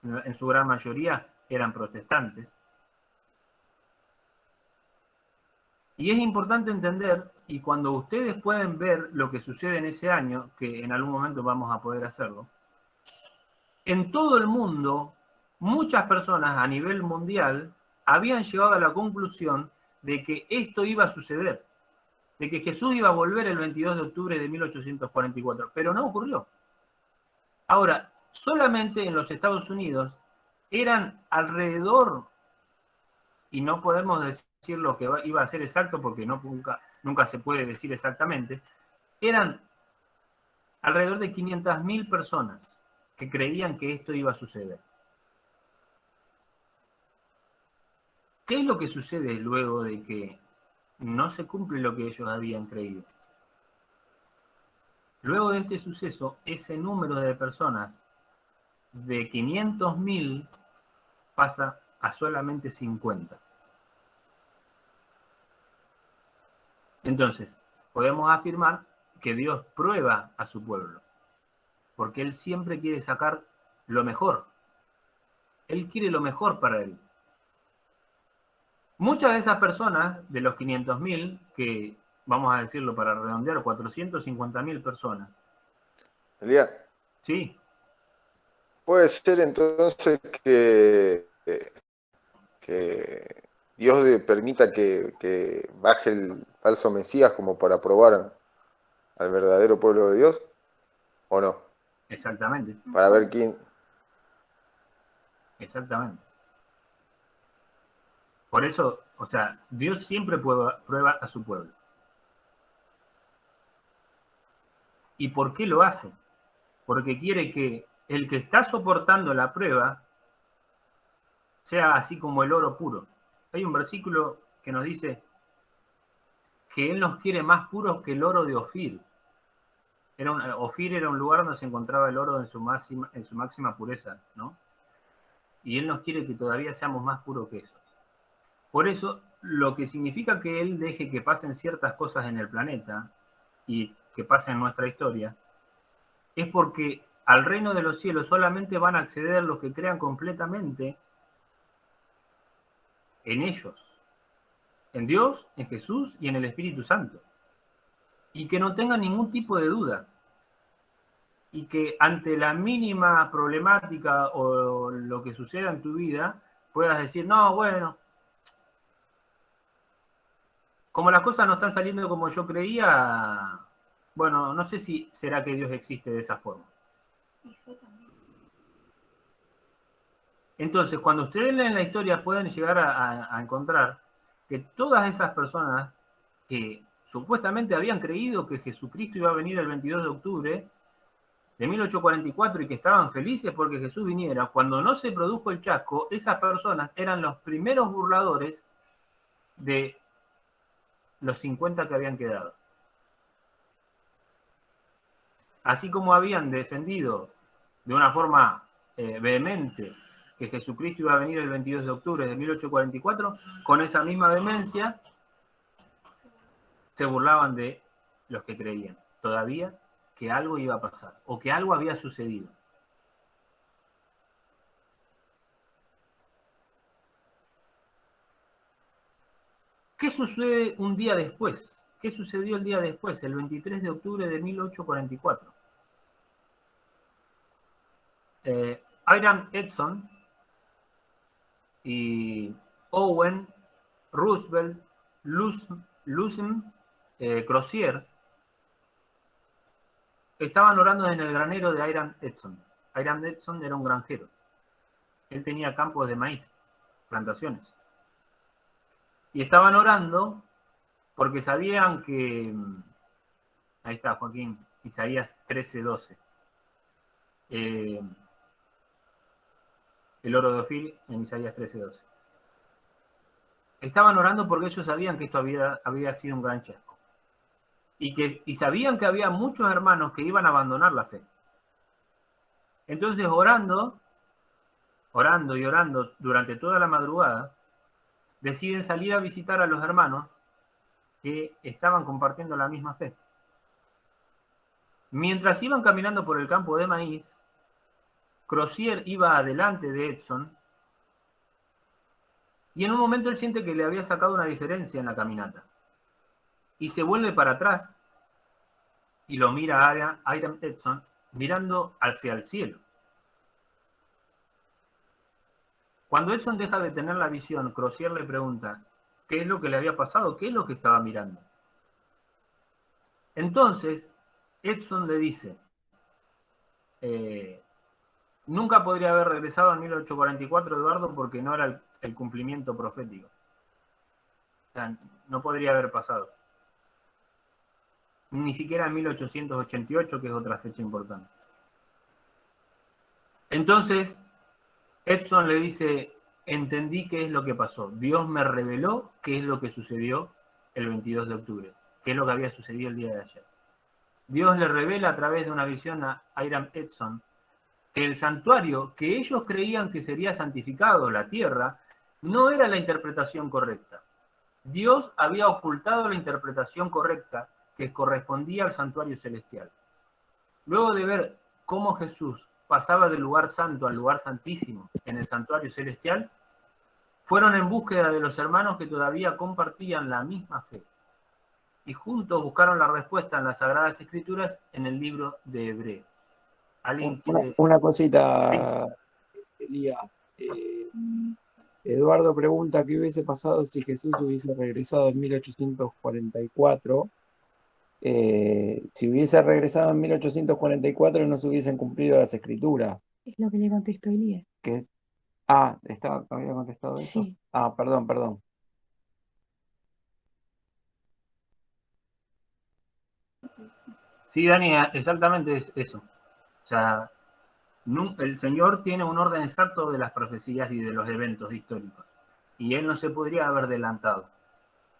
En su gran mayoría eran protestantes. Y es importante entender, y cuando ustedes pueden ver lo que sucede en ese año, que en algún momento vamos a poder hacerlo, en todo el mundo, muchas personas a nivel mundial habían llegado a la conclusión de que esto iba a suceder, de que Jesús iba a volver el 22 de octubre de 1844, pero no ocurrió. Ahora, solamente en los Estados Unidos eran alrededor, y no podemos decir lo que iba a ser exacto porque nunca se puede decir exactamente, eran alrededor de 500.000 personas que creían que esto iba a suceder. ¿Qué es lo que sucede luego de que no se cumple lo que ellos habían creído? Luego de este suceso, ese número de personas de 500.000 pasa a solamente 50. Entonces, podemos afirmar que Dios prueba a su pueblo, porque Él siempre quiere sacar lo mejor. Él quiere lo mejor para Él. Muchas de esas personas, de los 500.000, que vamos a decirlo para redondear, 450.000 personas. Elías, Sí, puede ser entonces que Dios permita que baje el falso Mesías como para probar al verdadero pueblo de Dios, ¿o no? exactamente. Para ver quién. Exactamente. Por eso, o sea, Dios siempre prueba a su pueblo. ¿Y por qué lo hace? Porque quiere que el que está soportando la prueba sea así como el oro puro. Hay un versículo que nos dice que Él nos quiere más puros que el oro de Ofir. Ofir era un lugar donde se encontraba el oro en su máxima pureza, ¿no? Y Él nos quiere que todavía seamos más puros que esos. Por eso, lo que significa que Él deje que pasen ciertas cosas en el planeta y que pasen en nuestra historia, es porque al reino de los cielos solamente van a acceder los que crean completamente en ellos, en Dios, en Jesús y en el Espíritu Santo. Y que no tengan ningún tipo de duda. Y que ante la mínima problemática o lo que suceda en tu vida, puedas decir, no, bueno, como las cosas no están saliendo como yo creía, bueno, no sé si será que Dios existe de esa forma. Entonces, cuando ustedes leen la historia, pueden llegar a encontrar que todas esas personas que supuestamente habían creído que Jesucristo iba a venir el 22 de octubre de 1844 y que estaban felices porque Jesús viniera, cuando no se produjo el chasco, esas personas eran los primeros burladores de los 50 que habían quedado. Así como habían defendido de una forma vehemente que Jesucristo iba a venir el 22 de octubre de 1844, con esa misma vehemencia se burlaban de los que creían todavía que algo iba a pasar o que algo había sucedido. ¿Qué sucede un día después? ¿Qué sucedió el día después, el 23 de octubre de 1844? Hiram Edson y Owen Roosevelt Lucien Crozier estaban orando en el granero de Hiram Edson. Hiram Edson era un granjero. Él tenía campos de maíz, plantaciones. Y estaban orando porque sabían que... Ahí está, Joaquín, Isaías 13:12. El oro de Ofir en Isaías 13:12. Estaban orando porque ellos sabían que esto había sido un gran chasco. Y sabían que había muchos hermanos que iban a abandonar la fe. Entonces, orando y orando durante toda la madrugada, deciden salir a visitar a los hermanos que estaban compartiendo la misma fe. Mientras iban caminando por el campo de maíz, Crozier iba adelante de Edson y en un momento él siente que le había sacado una diferencia en la caminata y se vuelve para atrás y lo mira a Hiram Edson mirando hacia el cielo. Cuando Edson deja de tener la visión, Crozier le pregunta qué es lo que le había pasado, qué es lo que estaba mirando. Entonces, Edson le dice, nunca podría haber regresado en 1844, Eduardo, porque no era el cumplimiento profético. O sea, no podría haber pasado. Ni siquiera en 1888, que es otra fecha importante. Entonces, Edson le dice, entendí qué es lo que pasó. Dios me reveló qué es lo que sucedió el 22 de octubre, qué es lo que había sucedido el día de ayer. Dios le revela a través de una visión a Hiram Edson que el santuario que ellos creían que sería santificado, la tierra, no era la interpretación correcta. Dios había ocultado la interpretación correcta que correspondía al santuario celestial. Luego de ver cómo Jesús pasaba del lugar santo al lugar santísimo en el santuario celestial, fueron en búsqueda de los hermanos que todavía compartían la misma fe. Y juntos buscaron la respuesta en las Sagradas Escrituras en el libro de Hebreos. Una cosita, Elías. Eduardo pregunta qué hubiese pasado si Jesús hubiese regresado en 1844. Si hubiese regresado en 1844 no se hubiesen cumplido las escrituras. Es lo que le contestó Elías. Que es... ¿había contestado eso? Sí. Perdón. Sí, Dani, exactamente es eso. O sea, el Señor tiene un orden exacto de las profecías y de los eventos históricos. Y Él no se podría haber adelantado.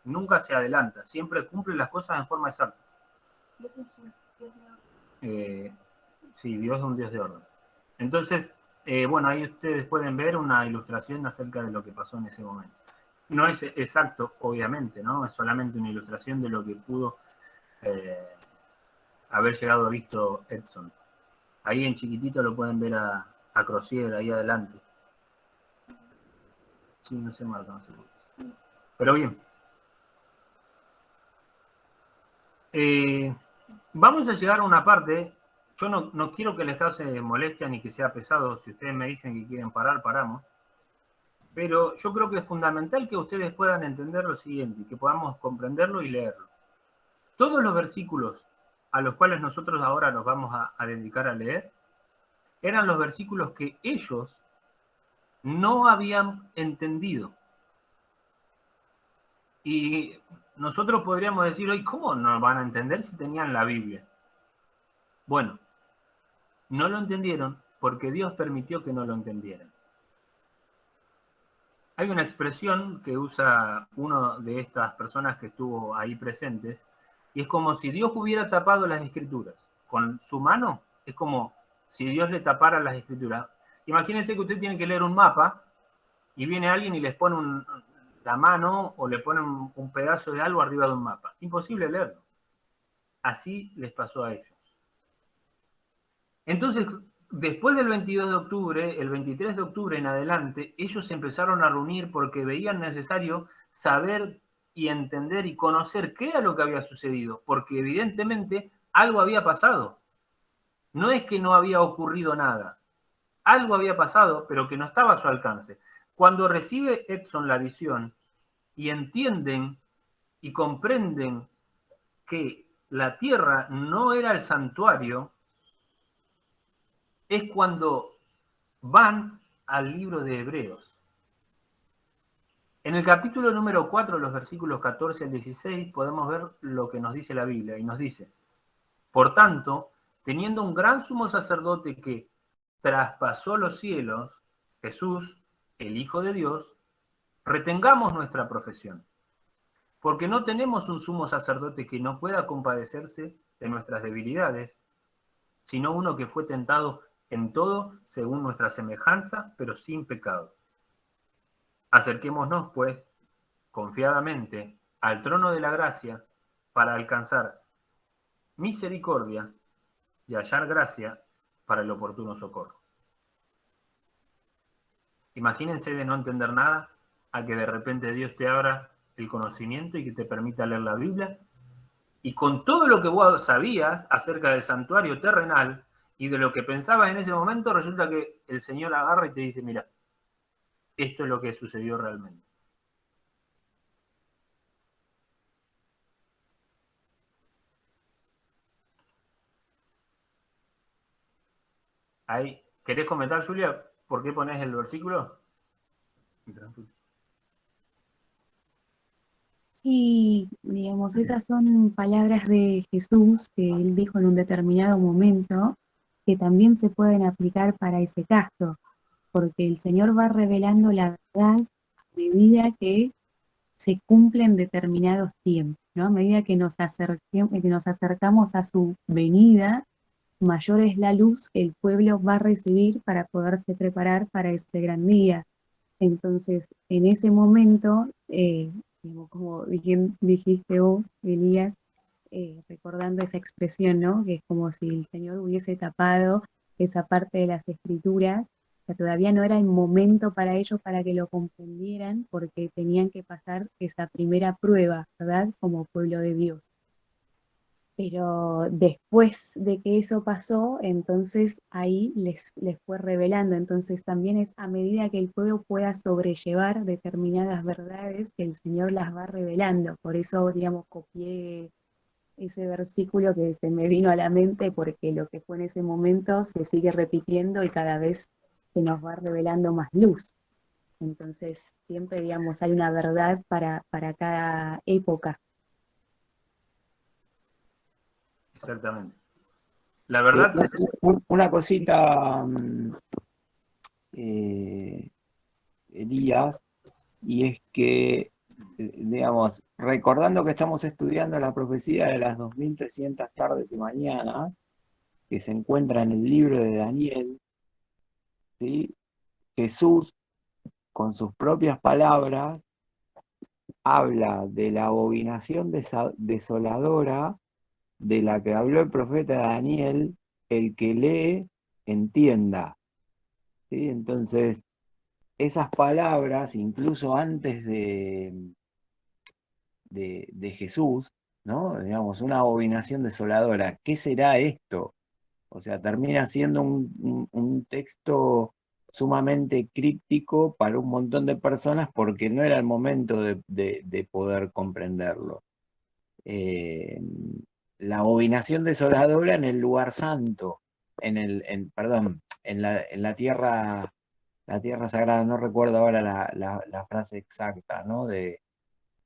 Nunca se adelanta, siempre cumple las cosas en forma exacta. Sí, Dios es un Dios de orden. Entonces, bueno, ahí ustedes pueden ver una ilustración acerca de lo que pasó en ese momento. No es exacto, obviamente, ¿no? Es solamente una ilustración de lo que pudo haber llegado a visto Edson. Ahí en chiquitito lo pueden ver a Crozier, ahí adelante. Sí, no se marca, no sé. Pero bien. Vamos a llegar a una parte. Yo no quiero que les cause molestia ni que sea pesado. Si ustedes me dicen que quieren parar, paramos. Pero yo creo que es fundamental que ustedes puedan entender lo siguiente y que podamos comprenderlo y leerlo. Todos los versículos a los cuales nosotros ahora nos vamos a dedicar a leer eran los versículos que ellos no habían entendido. Y nosotros podríamos decir hoy, ¿cómo no van a entender si tenían la Biblia? Bueno, no lo entendieron porque Dios permitió que no lo entendieran. Hay una expresión que usa uno de estas personas que estuvo ahí presentes, y es como si Dios hubiera tapado las Escrituras. Con su mano, es como si Dios le tapara las Escrituras. Imagínense que usted tiene que leer un mapa, y viene alguien y les pone la mano o le pone un pedazo de algo arriba de un mapa. Imposible leerlo. Así les pasó a ellos. Entonces, después del 22 de octubre, el 23 de octubre en adelante, ellos se empezaron a reunir porque veían necesario saber y entender y conocer qué era lo que había sucedido, porque evidentemente algo había pasado. No es que no había ocurrido nada. Algo había pasado, pero que no estaba a su alcance. Cuando recibe Edson la visión y entienden y comprenden que la tierra no era el santuario, es cuando van al libro de Hebreos. En el capítulo número 4, los versículos 14 al 16, podemos ver lo que nos dice la Biblia, y nos dice: por tanto, teniendo un gran sumo sacerdote que traspasó los cielos, Jesús, el Hijo de Dios, retengamos nuestra profesión, porque no tenemos un sumo sacerdote que no pueda compadecerse de nuestras debilidades, sino uno que fue tentado en todo según nuestra semejanza, pero sin pecado. Acerquémonos, pues, confiadamente al trono de la gracia para alcanzar misericordia y hallar gracia para el oportuno socorro. Imagínense de no entender nada a que de repente Dios te abra el conocimiento y que te permita leer la Biblia, y con todo lo que vos sabías acerca del santuario terrenal y de lo que pensabas en ese momento, resulta que el Señor agarra y te dice: mira, esto es lo que sucedió realmente. Ahí, ¿querés comentar, Julia, por qué pones el versículo? Sí, digamos, esas son palabras de Jesús que él dijo en un determinado momento, que también se pueden aplicar para ese caso. porque el Señor va revelando la verdad a medida que se cumplen determinados tiempos, ¿no? A medida que nos acercamos a su venida, mayor es la luz que el pueblo va a recibir para poderse preparar para ese gran día. Entonces, en ese momento, como dijiste vos, Elías, recordando esa expresión, ¿no? Que es como si el Señor hubiese tapado esa parte de las escrituras, que todavía no era el momento para ellos para que lo comprendieran, porque tenían que pasar esa primera prueba, ¿verdad? Como pueblo de Dios. Pero después de que eso pasó, entonces ahí les fue revelando. Entonces también es a medida que el pueblo pueda sobrellevar determinadas verdades que el Señor las va revelando. Por eso, digamos, copié ese versículo que se me vino a la mente, porque lo que fue en ese momento se sigue repitiendo y cada vez se nos va revelando más luz. Entonces siempre, digamos, hay una verdad para cada época. Exactamente. La verdad... Una cosita, Elías, y es que, digamos, recordando que estamos estudiando la profecía de las 2300 tardes y mañanas, que se encuentra en el libro de Daniel, ¿sí? Jesús, con sus propias palabras, habla de la abominación desoladora de la que habló el profeta Daniel. El que lee, entienda. ¿Sí? Entonces, esas palabras, incluso antes de Jesús, ¿no? Digamos, una abominación desoladora. ¿Qué será esto? O sea, termina siendo un texto sumamente críptico para un montón de personas porque no era el momento de poder comprenderlo. La abominación desoladora en el lugar santo, perdón, en la tierra sagrada, no recuerdo ahora la frase exacta, ¿no? de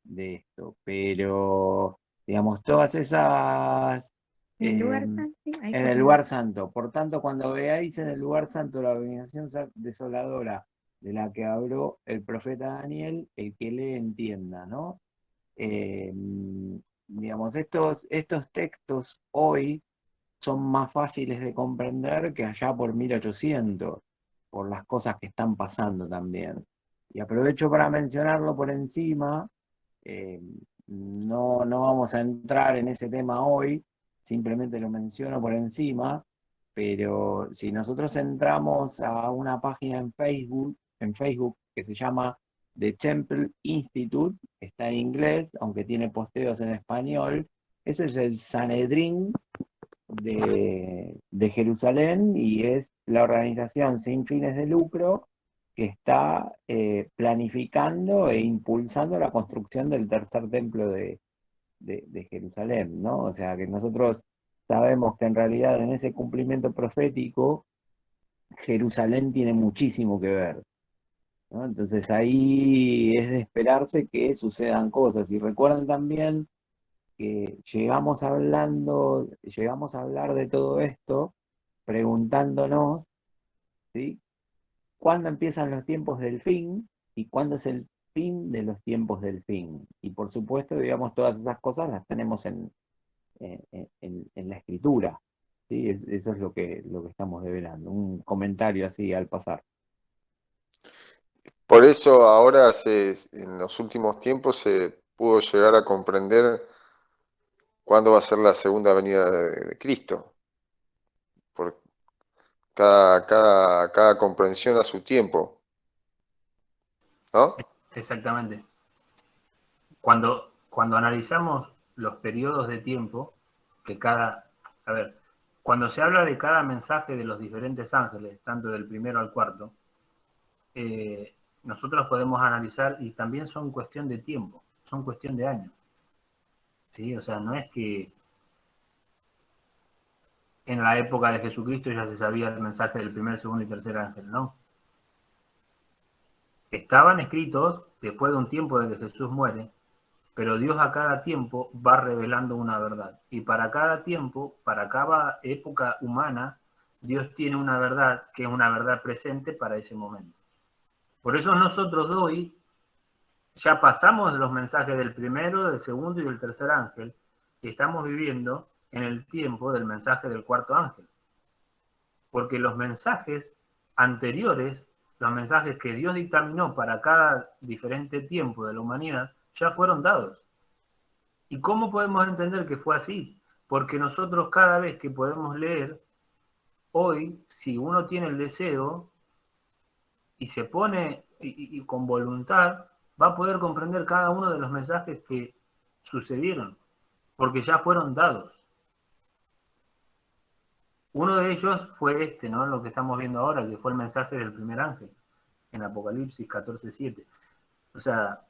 esto, pero digamos, todas esas En el lugar en santo, sí, ahí el lugar santo. Por tanto, cuando veáis en el lugar santo la abominación desoladora de la que habló el profeta Daniel, el que le entienda, ¿no? Digamos, estos textos hoy son más fáciles de comprender que allá por 1800, por las cosas que están pasando también. Y aprovecho para mencionarlo por encima. No vamos a entrar en ese tema hoy, simplemente lo menciono por encima, pero si nosotros entramos a una página en Facebook que se llama The Temple Institute, está en inglés, aunque tiene posteos en español. Ese es el Sanedrín de Jerusalén y es la organización sin fines de lucro que está planificando e impulsando la construcción del tercer templo de Jerusalén, ¿no? O sea que nosotros sabemos que en realidad en ese cumplimiento profético Jerusalén tiene muchísimo que ver, ¿no? Entonces ahí es de esperarse que sucedan cosas. Y recuerden también que llegamos a hablar de todo esto preguntándonos, ¿sí? ¿Cuándo empiezan los tiempos del fin y cuándo es el fin de los tiempos del fin? Y por supuesto, digamos, todas esas cosas las tenemos en la escritura, ¿sí? Eso es lo que estamos develando. Un comentario así al pasar. Por eso ahora en los últimos tiempos se pudo llegar a comprender cuándo va a ser la segunda venida de Cristo. Por cada comprensión a su tiempo, ¿no? Exactamente. Cuando analizamos los periodos de tiempo que cuando se habla de cada mensaje de los diferentes ángeles, tanto del primero al cuarto, nosotros podemos analizar, y también son cuestión de tiempo, son cuestión de años. ¿Sí? O sea, no es que en la época de Jesucristo ya se sabía el mensaje del primer, segundo y tercer ángel, no. Estaban escritos después de un tiempo de que Jesús muere, pero Dios a cada tiempo va revelando una verdad. Y para cada tiempo, para cada época humana, Dios tiene una verdad que es una verdad presente para ese momento. Por eso nosotros hoy ya pasamos de los mensajes del primero, del segundo y del tercer ángel, y estamos viviendo en el tiempo del mensaje del cuarto ángel. Porque los mensajes anteriores, los mensajes que Dios dictaminó para cada diferente tiempo de la humanidad, ya fueron dados. ¿Y cómo podemos entender que fue así? Porque nosotros cada vez que podemos leer, hoy, si uno tiene el deseo y se pone y con voluntad, va a poder comprender cada uno de los mensajes que sucedieron, porque ya fueron dados. Uno de ellos fue este, ¿no? Lo que estamos viendo ahora, que fue el mensaje del primer ángel, en Apocalipsis 14:7. O sea,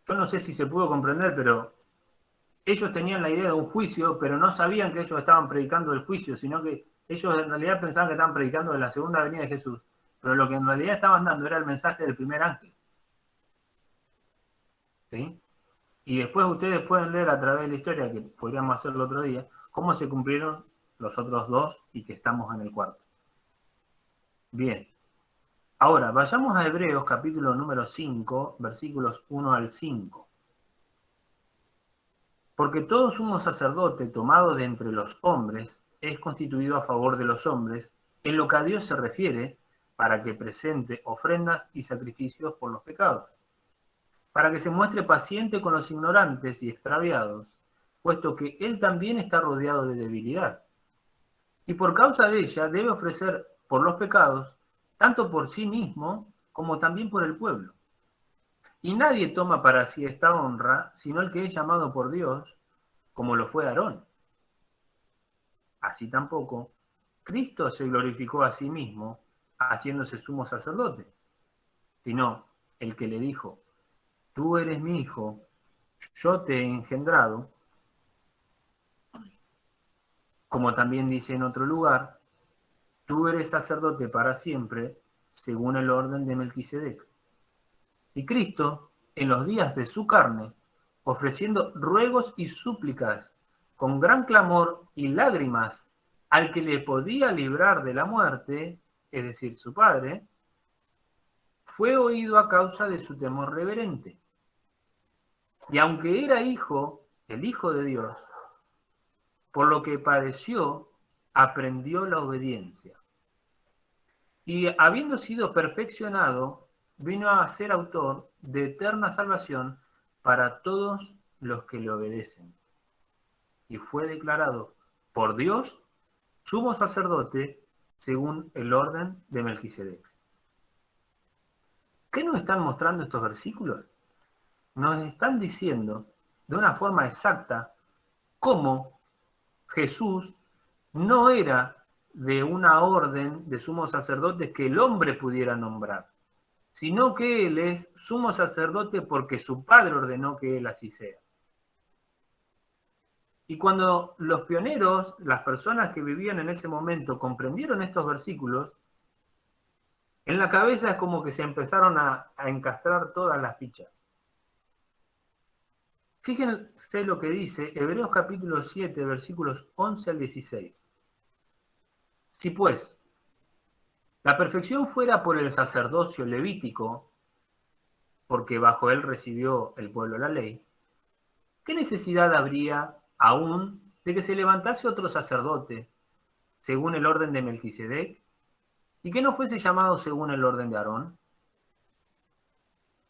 yo no sé si se pudo comprender, pero ellos tenían la idea de un juicio, pero no sabían que ellos estaban predicando el juicio, sino que ellos en realidad pensaban que estaban predicando de la segunda venida de Jesús. Pero lo que en realidad estaban dando era el mensaje del primer ángel. ¿Sí? Y después ustedes pueden leer a través de la historia, que podríamos hacerlo otro día, cómo se cumplieron los otros dos y que estamos en el cuarto. Bien. Ahora, vayamos a Hebreos capítulo número 5, versículos 1 al 5. Porque todo sumo sacerdote tomado de entre los hombres es constituido a favor de los hombres en lo que a Dios se refiere, para que presente ofrendas y sacrificios por los pecados, para que se muestre paciente con los ignorantes y extraviados, puesto que él también está rodeado de debilidad. Y por causa de ella debe ofrecer por los pecados, tanto por sí mismo como también por el pueblo. Y nadie toma para sí esta honra, sino el que es llamado por Dios, como lo fue Aarón. Así tampoco, Cristo se glorificó a sí mismo, haciéndose sumo sacerdote, sino el que le dijo: tú eres mi hijo, yo te he engendrado, como también dice en otro lugar, tú eres sacerdote para siempre, según el orden de Melquisedec. Y Cristo, en los días de su carne, ofreciendo ruegos y súplicas, con gran clamor y lágrimas, al que le podía librar de la muerte, es decir, su Padre, fue oído a causa de su temor reverente. Y aunque era hijo, el Hijo de Dios, por lo que padeció, aprendió la obediencia. Y habiendo sido perfeccionado, vino a ser autor de eterna salvación para todos los que le obedecen. Y fue declarado por Dios sumo sacerdote según el orden de Melquisedec. ¿Qué nos están mostrando estos versículos? Nos están diciendo de una forma exacta cómo Jesús no era de una orden de sumos sacerdotes que el hombre pudiera nombrar, sino que él es sumo sacerdote porque su Padre ordenó que él así sea. Y cuando los pioneros, las personas que vivían en ese momento, comprendieron estos versículos, en la cabeza es como que se empezaron a encastrar todas las fichas. Fíjense lo que dice Hebreos capítulo 7, versículos 11 al 16. Si pues la perfección fuera por el sacerdocio levítico, porque bajo él recibió el pueblo la ley, ¿qué necesidad habría aún de que se levantase otro sacerdote, según el orden de Melquisedec, y que no fuese llamado según el orden de Aarón?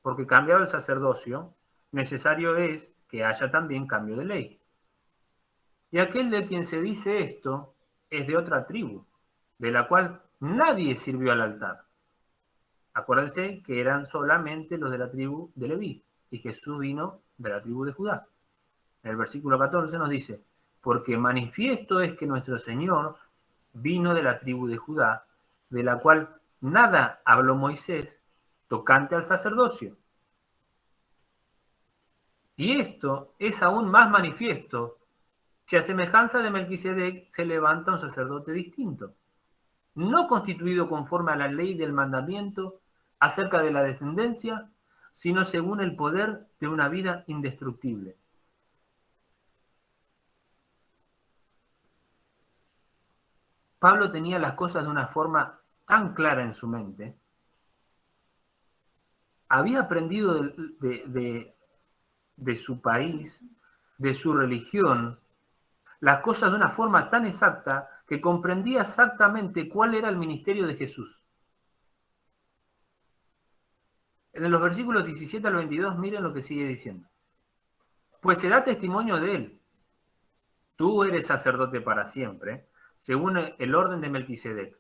Porque cambiado el sacerdocio, necesario es que haya también cambio de ley. Y aquel de quien se dice esto es de otra tribu, de la cual nadie sirvió al altar. Acuérdense que eran solamente los de la tribu de Leví, y Jesús vino de la tribu de Judá. En el versículo 14 nos dice: porque manifiesto es que nuestro Señor vino de la tribu de Judá, de la cual nada habló Moisés tocante al sacerdocio. Y esto es aún más manifiesto si a semejanza de Melquisedec se levanta un sacerdote distinto, no constituido conforme a la ley del mandamiento acerca de la descendencia, sino según el poder de una vida indestructible. Pablo tenía las cosas de una forma tan clara en su mente, había aprendido de su país, de su religión, las cosas de una forma tan exacta que comprendía exactamente cuál era el ministerio de Jesús. En los versículos 17 al 22, miren lo que sigue diciendo. Pues se da testimonio de él. Tú eres sacerdote para siempre, según el orden de Melquisedec.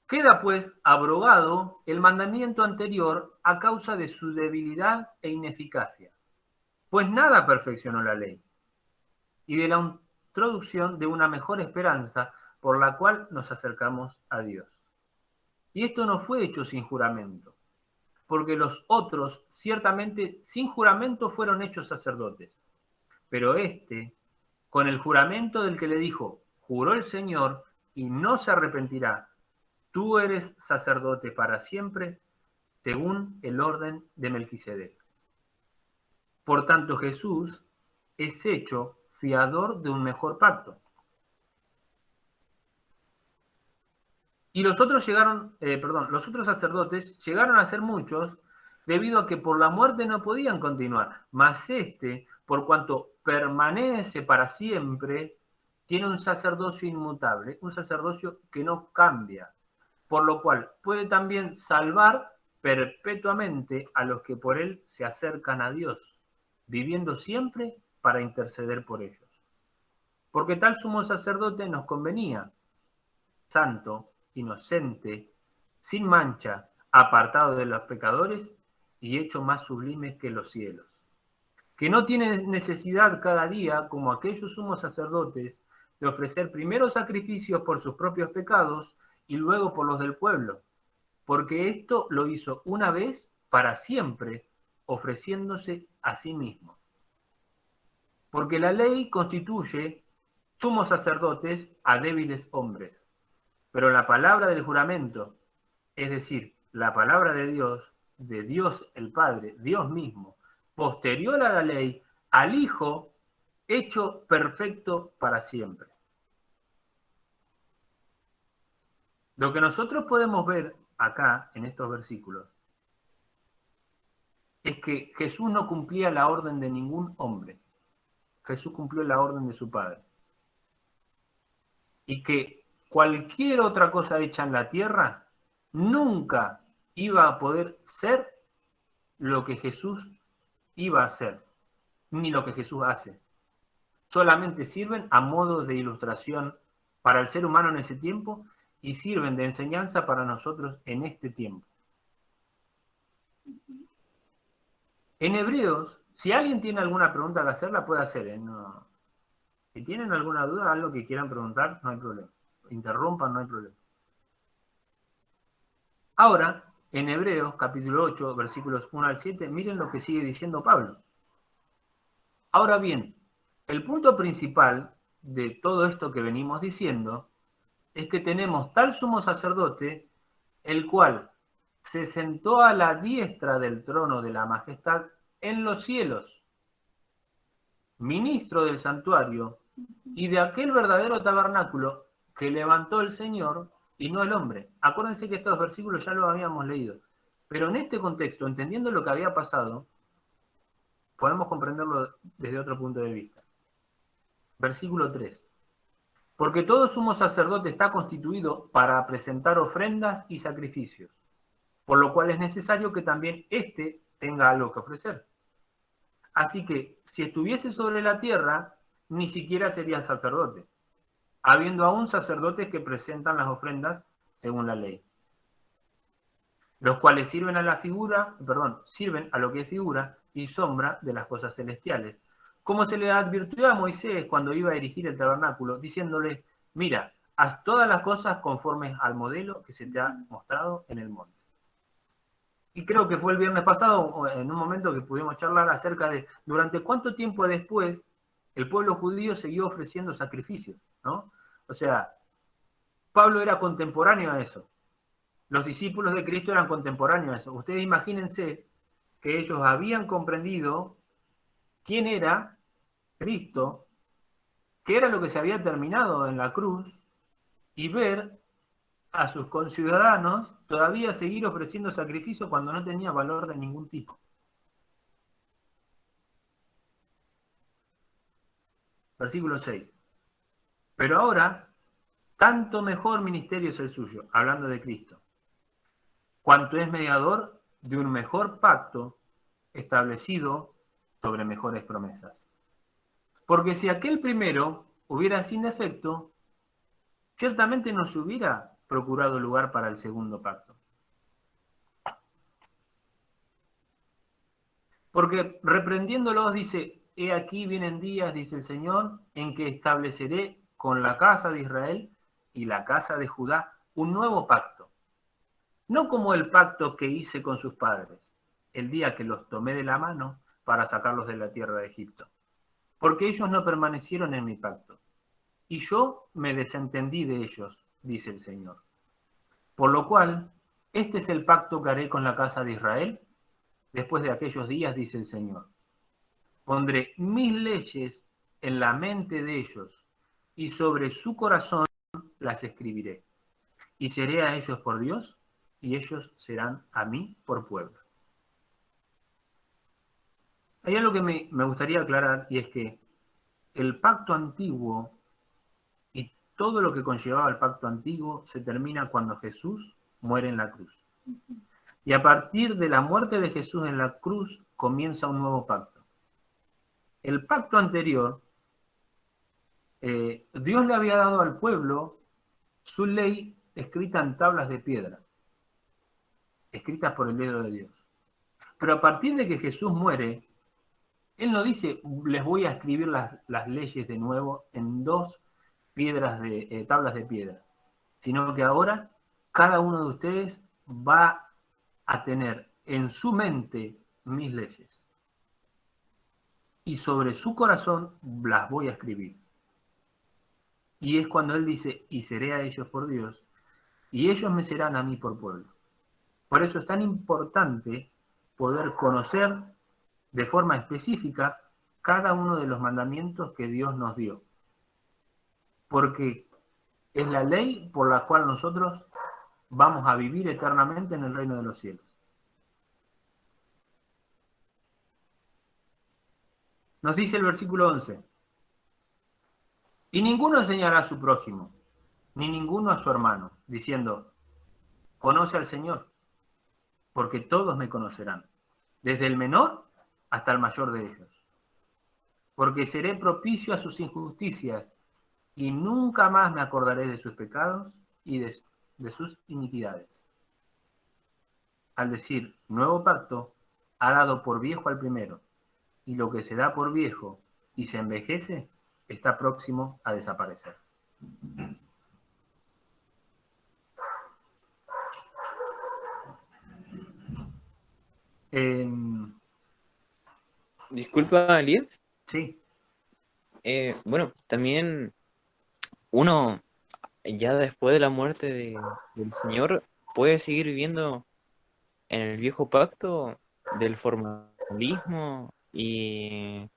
Queda pues abrogado el mandamiento anterior a causa de su debilidad e ineficacia, pues nada perfeccionó la ley, y de la introducción de una mejor esperanza por la cual nos acercamos a Dios. Y esto no fue hecho sin juramento, porque los otros ciertamente sin juramento fueron hechos sacerdotes, pero este, con el juramento del que le dijo, juró el Señor y no se arrepentirá, tú eres sacerdote para siempre, según el orden de Melquisedec. Por tanto, Jesús es hecho fiador de un mejor pacto. Y los otros sacerdotes llegaron a ser muchos, debido a que por la muerte no podían continuar. Mas este, por cuanto permanece para siempre, tiene un sacerdocio inmutable, un sacerdocio que no cambia, por lo cual puede también salvar perpetuamente a los que por él se acercan a Dios, viviendo siempre para interceder por ellos. Porque tal sumo sacerdote nos convenía, santo, inocente, sin mancha, apartado de los pecadores y hecho más sublime que los cielos, que no tiene necesidad cada día, como aquellos sumos sacerdotes, de ofrecer primero sacrificios por sus propios pecados y luego por los del pueblo, porque esto lo hizo una vez para siempre, ofreciéndose a sí mismo. Porque la ley constituye sumos sacerdotes a débiles hombres, pero la palabra del juramento, es decir, la palabra de Dios el Padre, Dios mismo, posterior a la ley, al Hijo, hecho perfecto para siempre. Lo que nosotros podemos ver acá, en estos versículos, es que Jesús no cumplía la orden de ningún hombre. Jesús cumplió la orden de su Padre. Y que cualquier otra cosa hecha en la tierra nunca iba a poder ser lo que Jesús iba a hacer, ni lo que Jesús hace. Solamente sirven a modo de ilustración para el ser humano en ese tiempo y sirven de enseñanza para nosotros en este tiempo. En Hebreos, si alguien tiene alguna pregunta que hacerla, puede hacer. No. Si tienen alguna duda, algo que quieran preguntar, no hay problema. Interrumpan, no hay problema. Ahora, en Hebreos, capítulo 8, versículos 1 al 7, miren lo que sigue diciendo Pablo. Ahora bien, el punto principal de todo esto que venimos diciendo es que tenemos tal sumo sacerdote, el cual se sentó a la diestra del trono de la majestad en los cielos, ministro del santuario y de aquel verdadero tabernáculo que levantó el Señor y no el hombre. Acuérdense que estos versículos ya los habíamos leído, pero en este contexto, entendiendo lo que había pasado, podemos comprenderlo desde otro punto de vista. Versículo 3. Porque todo sumo sacerdote está constituido para presentar ofrendas y sacrificios, por lo cual es necesario que también éste tenga algo que ofrecer. Así que, si estuviese sobre la tierra, ni siquiera sería sacerdote, habiendo aún sacerdotes que presentan las ofrendas según la ley, los cuales sirven a lo que es figura y sombra de las cosas celestiales, como se le advirtió a Moisés cuando iba a erigir el tabernáculo, diciéndole, mira, haz todas las cosas conformes al modelo que se te ha mostrado en el monte. Y creo que fue el viernes pasado, en un momento que pudimos charlar acerca de durante cuánto tiempo después el pueblo judío siguió ofreciendo sacrificios, ¿no? O sea, Pablo era contemporáneo a eso. Los discípulos de Cristo eran contemporáneos a eso. Ustedes imagínense que ellos habían comprendido quién era Cristo, qué era lo que se había terminado en la cruz, y ver a sus conciudadanos todavía seguir ofreciendo sacrificio cuando no tenía valor de ningún tipo. Versículo 6. Pero ahora, tanto mejor ministerio es el suyo, hablando de Cristo, cuanto es mediador de un mejor pacto establecido sobre mejores promesas. Porque si aquel primero hubiera sin defecto, ciertamente no se hubiera procurado lugar para el segundo pacto. Porque reprendiéndolos dice, he aquí vienen días, dice el Señor, en que estableceré con la casa de Israel y la casa de Judá un nuevo pacto. No como el pacto que hice con sus padres, el día que los tomé de la mano para sacarlos de la tierra de Egipto. Porque ellos no permanecieron en mi pacto, y yo me desentendí de ellos, dice el Señor. Por lo cual, este es el pacto que haré con la casa de Israel después de aquellos días, dice el Señor. Pondré mis leyes en la mente de ellos, y sobre su corazón las escribiré. Y seré a ellos por Dios, y ellos serán a mí por pueblo. Hay algo que me gustaría aclarar, y es que el pacto antiguo y todo lo que conllevaba el pacto antiguo se termina cuando Jesús muere en la cruz. Y a partir de la muerte de Jesús en la cruz comienza un nuevo pacto. El pacto anterior, Dios le había dado al pueblo su ley escrita en tablas de piedra, escritas por el dedo de Dios. Pero a partir de que Jesús muere, Él no dice, les voy a escribir las leyes de nuevo en dos tablas de piedra, sino que ahora cada uno de ustedes va a tener en su mente mis leyes. Y sobre su corazón las voy a escribir. Y es cuando Él dice, y seré a ellos por Dios, y ellos me serán a mí por pueblo. Por eso es tan importante poder conocer de forma específica cada uno de los mandamientos que Dios nos dio. Porque es la ley por la cual nosotros vamos a vivir eternamente en el reino de los cielos. Nos dice el versículo 11. Y ninguno enseñará a su prójimo, ni ninguno a su hermano, diciendo, conoce al Señor, porque todos me conocerán, desde el menor hasta el mayor de ellos. Porque seré propicio a sus injusticias, y nunca más me acordaré de sus pecados y de sus iniquidades. Al decir nuevo pacto, ha dado por viejo al primero, y lo que se da por viejo y se envejece está próximo a desaparecer. Disculpa, Elías. Sí. Bueno, también uno, ya después de la muerte del Señor, puede seguir viviendo en el viejo pacto del formalismo y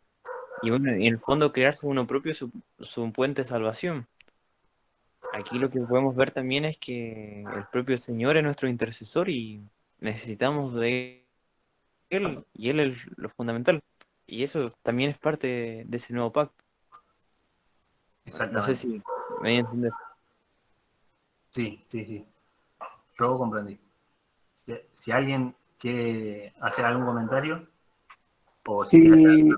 bueno, en el fondo crearse uno propio su puente de salvación. Aquí lo que podemos ver también es que el propio Señor es nuestro intercesor y necesitamos de Él, y Él es lo fundamental. Y eso también es parte de ese nuevo pacto. No sé si me voy a entender. Sí. Yo comprendí. Si alguien quiere hacer algún comentario. Sí,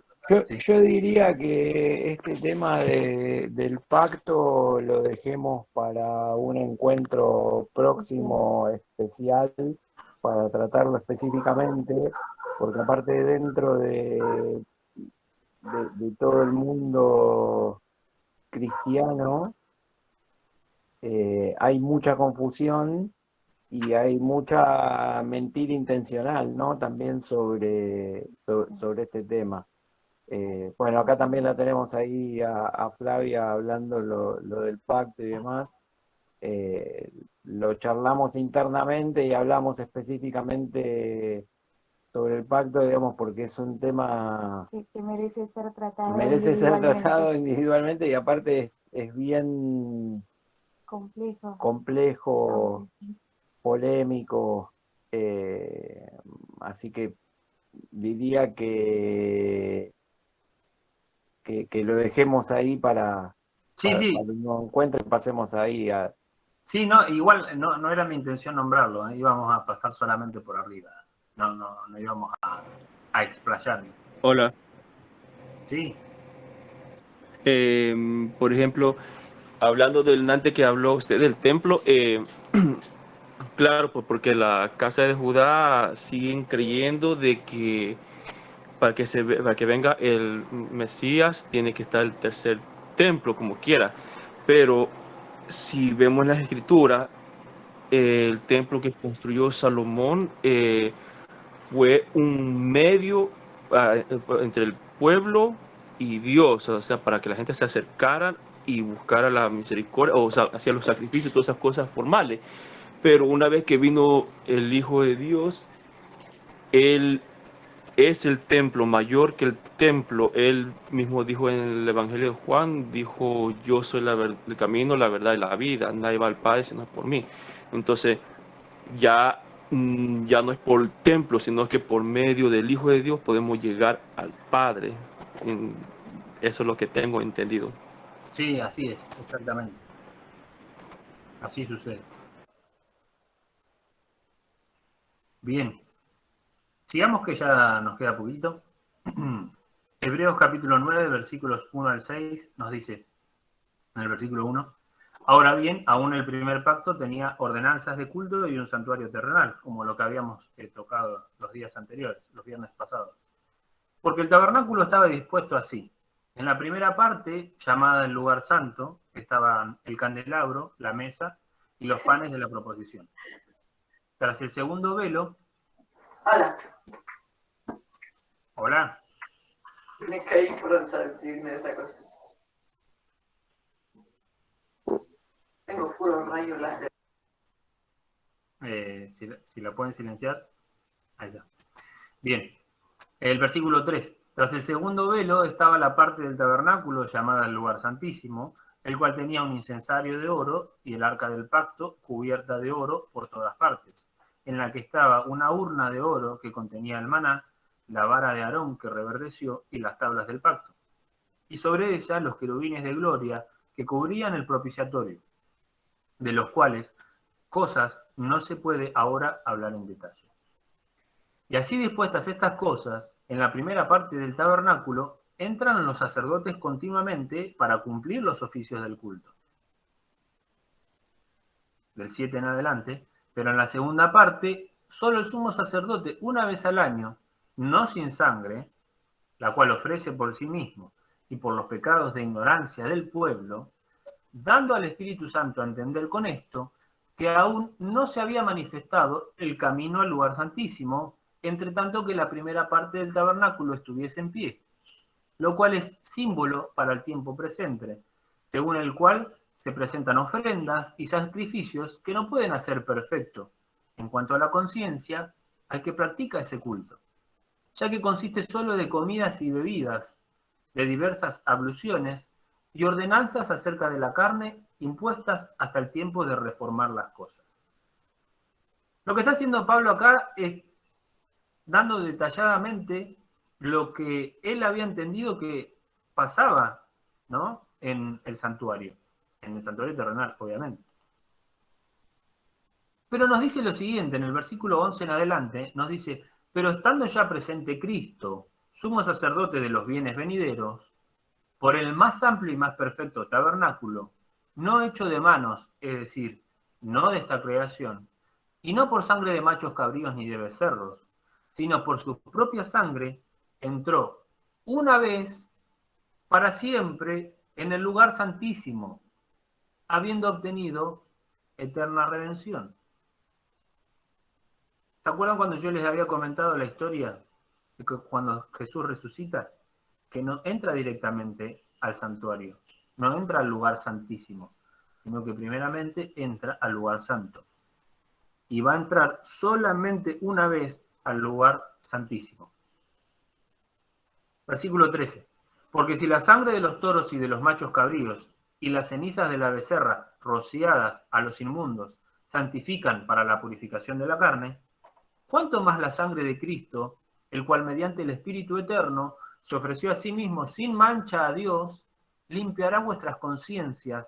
yo diría que este tema del pacto lo dejemos para un encuentro próximo especial, para tratarlo específicamente, porque aparte dentro de todo el mundo cristiano hay mucha confusión y hay mucha mentira intencional, ¿no? También sobre este tema. Bueno, acá también la tenemos ahí a Flavia hablando lo del pacto y demás. Lo charlamos internamente y hablamos específicamente sobre el pacto, digamos, porque es un tema que merece ser tratado individualmente y aparte es bien complejo, polémico, así que diría que lo dejemos ahí para Sí, sí, cuando nos encuentre, pasemos ahí a... sí, no, igual no era mi intención nombrarlo, íbamos a pasar solamente por arriba, no íbamos a explayarnos. Hola. Sí, Por ejemplo, hablando del antes que habló usted del templo, claro, pues porque la casa de Judá siguen creyendo de que para que venga el Mesías tiene que estar el tercer templo, como quiera. Pero si vemos las escrituras, el templo que construyó Salomón fue un medio entre el pueblo y Dios, o sea, para que la gente se acercara y buscara la misericordia, o sea, hacía los sacrificios, todas esas cosas formales. Pero una vez que vino el Hijo de Dios, Él es el templo mayor que el templo. Él mismo dijo en el Evangelio de Juan, dijo, yo soy el camino, la verdad y la vida, nadie va al Padre sino por mí. Entonces, ya, ya no es por el templo, sino que por medio del Hijo de Dios podemos llegar al Padre. Eso es lo que tengo entendido. sí, así es, exactamente. Así sucede. Bien, sigamos que ya nos queda poquito. Hebreos capítulo 9, versículos 1 al 6, nos dice, en el versículo 1, ahora bien, aún el primer pacto tenía ordenanzas de culto y un santuario terrenal, como lo que habíamos tocado los días anteriores, los viernes pasados. Porque el tabernáculo estaba dispuesto así. En la primera parte, llamada el lugar santo, estaban el candelabro, la mesa y los panes de la proposición. Tras el segundo velo... Hola. Me caí por decirme esa cosa. Tengo puro rayo láser. Si la pueden silenciar. Ahí está. Bien. El versículo 3. Tras el segundo velo estaba la parte del tabernáculo llamada el lugar santísimo, el cual tenía un incensario de oro y el arca del pacto cubierta de oro por todas partes, en la que estaba una urna de oro que contenía el maná, la vara de Aarón que reverdeció y las tablas del pacto. Y sobre ella los querubines de gloria que cubrían el propiciatorio, de los cuales cosas no se puede ahora hablar en detalle. Y así dispuestas estas cosas, en la primera parte del tabernáculo, entran los sacerdotes continuamente para cumplir los oficios del culto. Del 7 en adelante, pero en la segunda parte, solo el sumo sacerdote una vez al año, no sin sangre, la cual ofrece por sí mismo y por los pecados de ignorancia del pueblo, dando al Espíritu Santo a entender con esto que aún no se había manifestado el camino al lugar santísimo, entre tanto que la primera parte del tabernáculo estuviese en pie, lo cual es símbolo para el tiempo presente, según el cual se presentan ofrendas y sacrificios que no pueden hacer perfecto. En cuanto a la conciencia, al que practica ese culto, ya que consiste solo de comidas y bebidas, de diversas abluciones y ordenanzas acerca de la carne impuestas hasta el tiempo de reformar las cosas. Lo que está haciendo Pablo acá es dando detalladamente lo que él había entendido que pasaba, ¿no?, en el santuario terrenal, obviamente. Pero nos dice lo siguiente, en el versículo 11 en adelante, nos dice, pero estando ya presente Cristo, sumo sacerdote de los bienes venideros, por el más amplio y más perfecto tabernáculo, no hecho de manos, es decir, no de esta creación, y no por sangre de machos cabríos ni de becerros, sino por su propia sangre, entró una vez para siempre en el lugar santísimo, habiendo obtenido eterna redención. ¿Se acuerdan cuando yo les había comentado la historia de que cuando Jesús resucita, que no entra directamente al santuario, no entra al lugar santísimo, sino que primeramente entra al lugar santo? Y va a entrar solamente una vez al lugar santísimo. Versículo 13. Porque si la sangre de los toros y de los machos cabríos y las cenizas de la becerra rociadas a los inmundos santifican para la purificación de la carne, ¿cuánto más la sangre de Cristo, el cual mediante el Espíritu Eterno se ofreció a sí mismo sin mancha a Dios, limpiará vuestras conciencias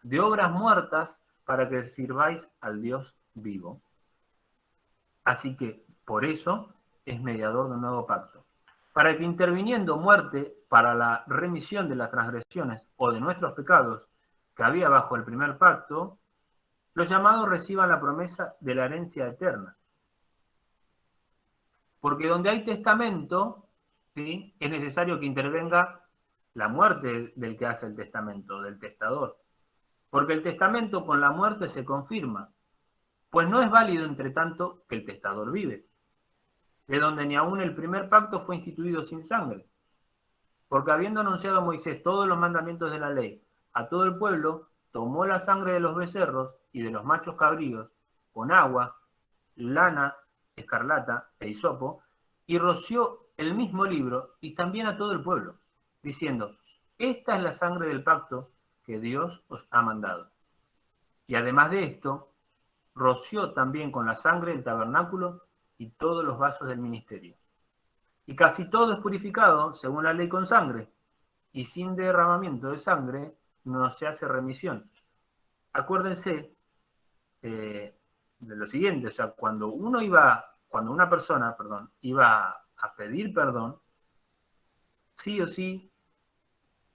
de obras muertas para que sirváis al Dios vivo? Así que, por eso, es mediador de un nuevo pacto, para que interviniendo muerte para la remisión de las transgresiones o de nuestros pecados que había bajo el primer pacto, los llamados reciban la promesa de la herencia eterna. Porque donde hay testamento, ¿sí?, es necesario que intervenga la muerte del que hace el testamento, del testador. Porque el testamento con la muerte se confirma, pues no es válido entre tanto que el testador vive, de donde ni aún el primer pacto fue instituido sin sangre. Porque habiendo anunciado Moisés todos los mandamientos de la ley a todo el pueblo, tomó la sangre de los becerros y de los machos cabríos con agua, lana, escarlata e hisopo, y roció el mismo libro y también a todo el pueblo, diciendo: esta es la sangre del pacto que Dios os ha mandado. Y además de esto, roció también con la sangre el tabernáculo y todos los vasos del ministerio. Y casi todo es purificado, según la ley, con sangre, y sin derramamiento de sangre no se hace remisión. Acuérdense de lo siguiente, o sea, cuando una persona iba a pedir perdón, sí o sí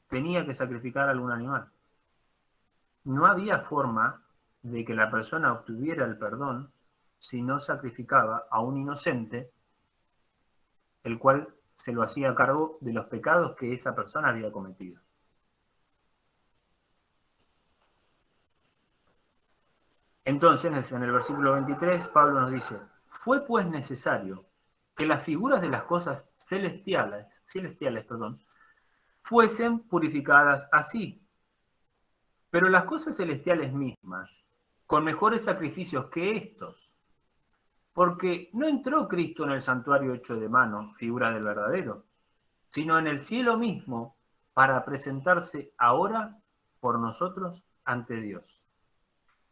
tenía que sacrificar algún animal. No había forma de que la persona obtuviera el perdón si no sacrificaba a un inocente, el cual se lo hacía cargo de los pecados que esa persona había cometido. Entonces, en el versículo 23, Pablo nos dice: fue pues necesario que las figuras de las cosas celestiales, fuesen purificadas así, pero las cosas celestiales mismas, con mejores sacrificios que estos, porque no entró Cristo en el santuario hecho de mano, figura del verdadero, sino en el cielo mismo, para presentarse ahora por nosotros ante Dios.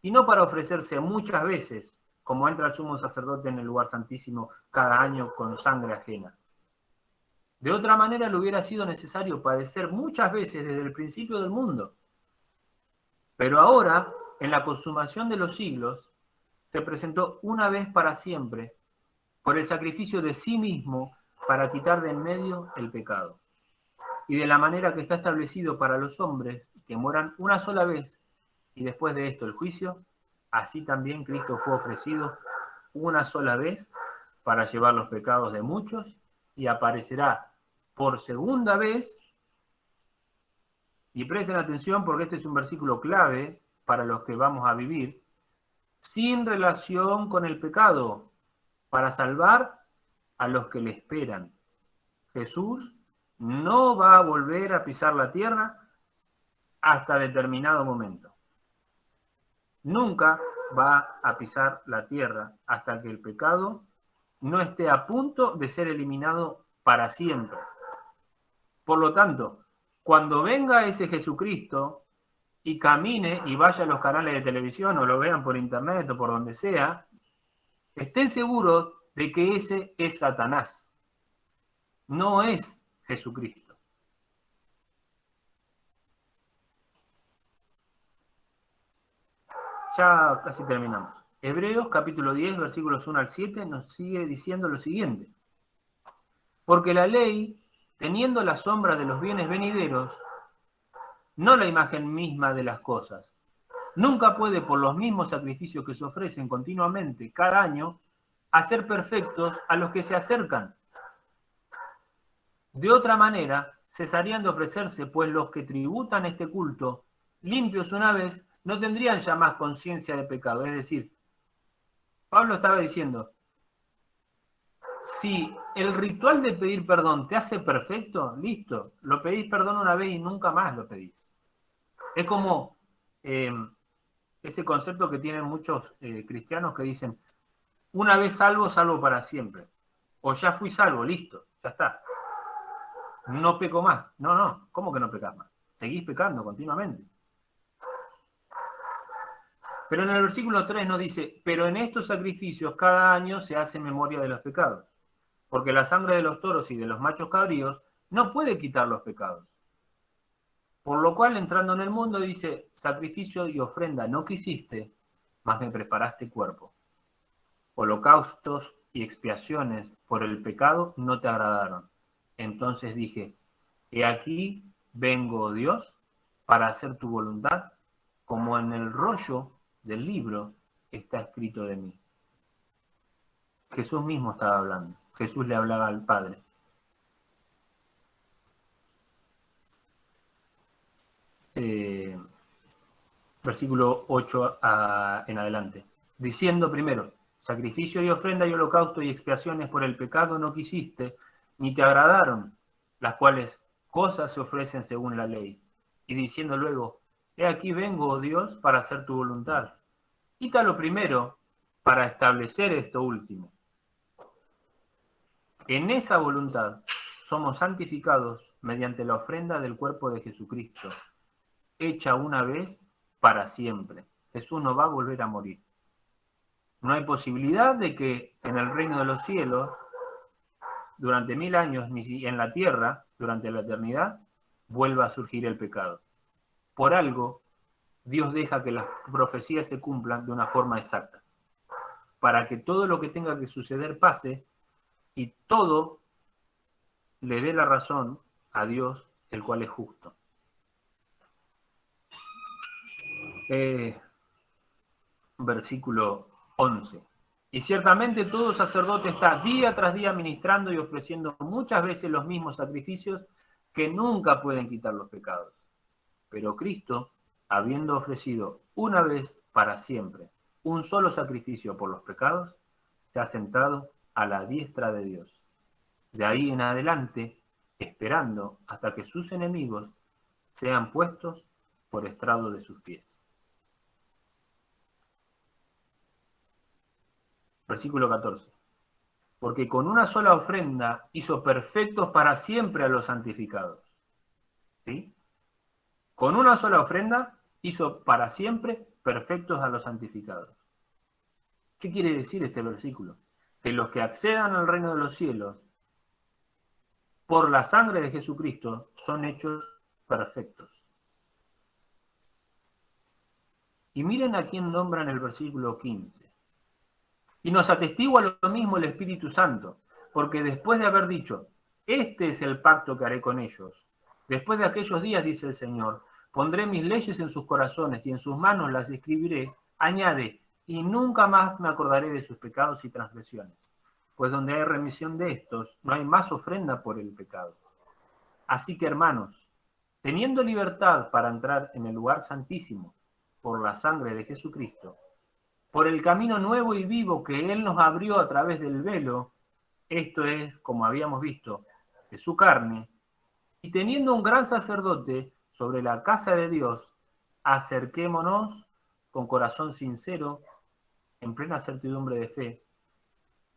Y no para ofrecerse muchas veces, como entra el sumo sacerdote en el lugar santísimo cada año con sangre ajena. De otra manera le hubiera sido necesario padecer muchas veces desde el principio del mundo. Pero ahora, en la consumación de los siglos, se presentó una vez para siempre, por el sacrificio de sí mismo, para quitar de en medio el pecado. Y de la manera que está establecido para los hombres, que mueran una sola vez, y después de esto el juicio, así también Cristo fue ofrecido una sola vez para llevar los pecados de muchos, y aparecerá por segunda vez, y presten atención porque este es un versículo clave para los que vamos a vivir, sin relación con el pecado, para salvar a los que le esperan. Jesús no va a volver a pisar la tierra hasta determinado momento. Nunca va a pisar la tierra hasta que el pecado no esté a punto de ser eliminado para siempre. Por lo tanto, cuando venga ese Jesucristo y camine y vaya a los canales de televisión o lo vean por internet o por donde sea, estén seguros de que ese es Satanás, no es Jesucristo. Ya casi terminamos. Hebreos capítulo 10, versículos 1 al 7 nos sigue diciendo lo siguiente: porque la ley, teniendo la sombra de los bienes venideros, no la imagen misma de las cosas, nunca puede, por los mismos sacrificios que se ofrecen continuamente cada año, hacer perfectos a los que se acercan. De otra manera, cesarían de ofrecerse, pues los que tributan este culto, limpios una vez, no tendrían ya más conciencia de pecado. Es decir, Pablo estaba diciendo, si el ritual de pedir perdón te hace perfecto, listo, lo pedís perdón una vez y nunca más lo pedís. Es como ese concepto que tienen muchos cristianos que dicen, una vez salvo, salvo para siempre. O ya fui salvo, listo, ya está. No peco más. No, ¿cómo que no pecas más? Seguís pecando continuamente. Pero en el versículo 3 nos dice, pero en estos sacrificios cada año se hace memoria de los pecados, porque la sangre de los toros y de los machos cabríos no puede quitar los pecados. Por lo cual, entrando en el mundo, dice, sacrificio y ofrenda no quisiste, mas me preparaste cuerpo. Holocaustos y expiaciones por el pecado no te agradaron. Entonces dije, he aquí vengo, oh Dios, para hacer tu voluntad, como en el rollo del libro está escrito de mí. Jesús mismo estaba hablando. Jesús le hablaba al Padre. Versículo 8 en adelante. Diciendo primero, sacrificio y ofrenda y holocausto y expiaciones por el pecado no quisiste, ni te agradaron, las cuales cosas se ofrecen según la ley. Y diciendo luego, he aquí vengo, oh Dios, para hacer tu voluntad. Quita lo primero para establecer esto último. En esa voluntad somos santificados mediante la ofrenda del cuerpo de Jesucristo, hecha una vez para siempre. Jesús no va a volver a morir. No hay posibilidad de que en el reino de los cielos, durante 1000 años, ni en la tierra, durante la eternidad, vuelva a surgir el pecado. Por algo, Dios deja que las profecías se cumplan de una forma exacta, para que todo lo que tenga que suceder pase y todo le dé la razón a Dios, el cual es justo. Versículo 11. Y ciertamente todo sacerdote está día tras día ministrando y ofreciendo muchas veces los mismos sacrificios que nunca pueden quitar los pecados. Pero Cristo, habiendo ofrecido una vez para siempre un solo sacrificio por los pecados, se ha sentado a la diestra de Dios. De ahí en adelante, esperando hasta que sus enemigos sean puestos por estrado de sus pies. Versículo 14. Porque con una sola ofrenda hizo perfectos para siempre a los santificados. ¿Sí? Con una sola ofrenda hizo para siempre perfectos a los santificados. ¿Qué quiere decir este versículo? Que los que accedan al reino de los cielos por la sangre de Jesucristo son hechos perfectos. Y miren a quién nombra en el versículo 15. Y nos atestigua lo mismo el Espíritu Santo, porque después de haber dicho, este es el pacto que haré con ellos, después de aquellos días, dice el Señor, pondré mis leyes en sus corazones y en sus manos las escribiré, añade, y nunca más me acordaré de sus pecados y transgresiones, pues donde hay remisión de estos, no hay más ofrenda por el pecado. Así que, hermanos, teniendo libertad para entrar en el lugar santísimo por la sangre de Jesucristo, por el camino nuevo y vivo que Él nos abrió a través del velo, esto es, como habíamos visto, de su carne, y teniendo un gran sacerdote sobre la casa de Dios, acerquémonos con corazón sincero, en plena certidumbre de fe,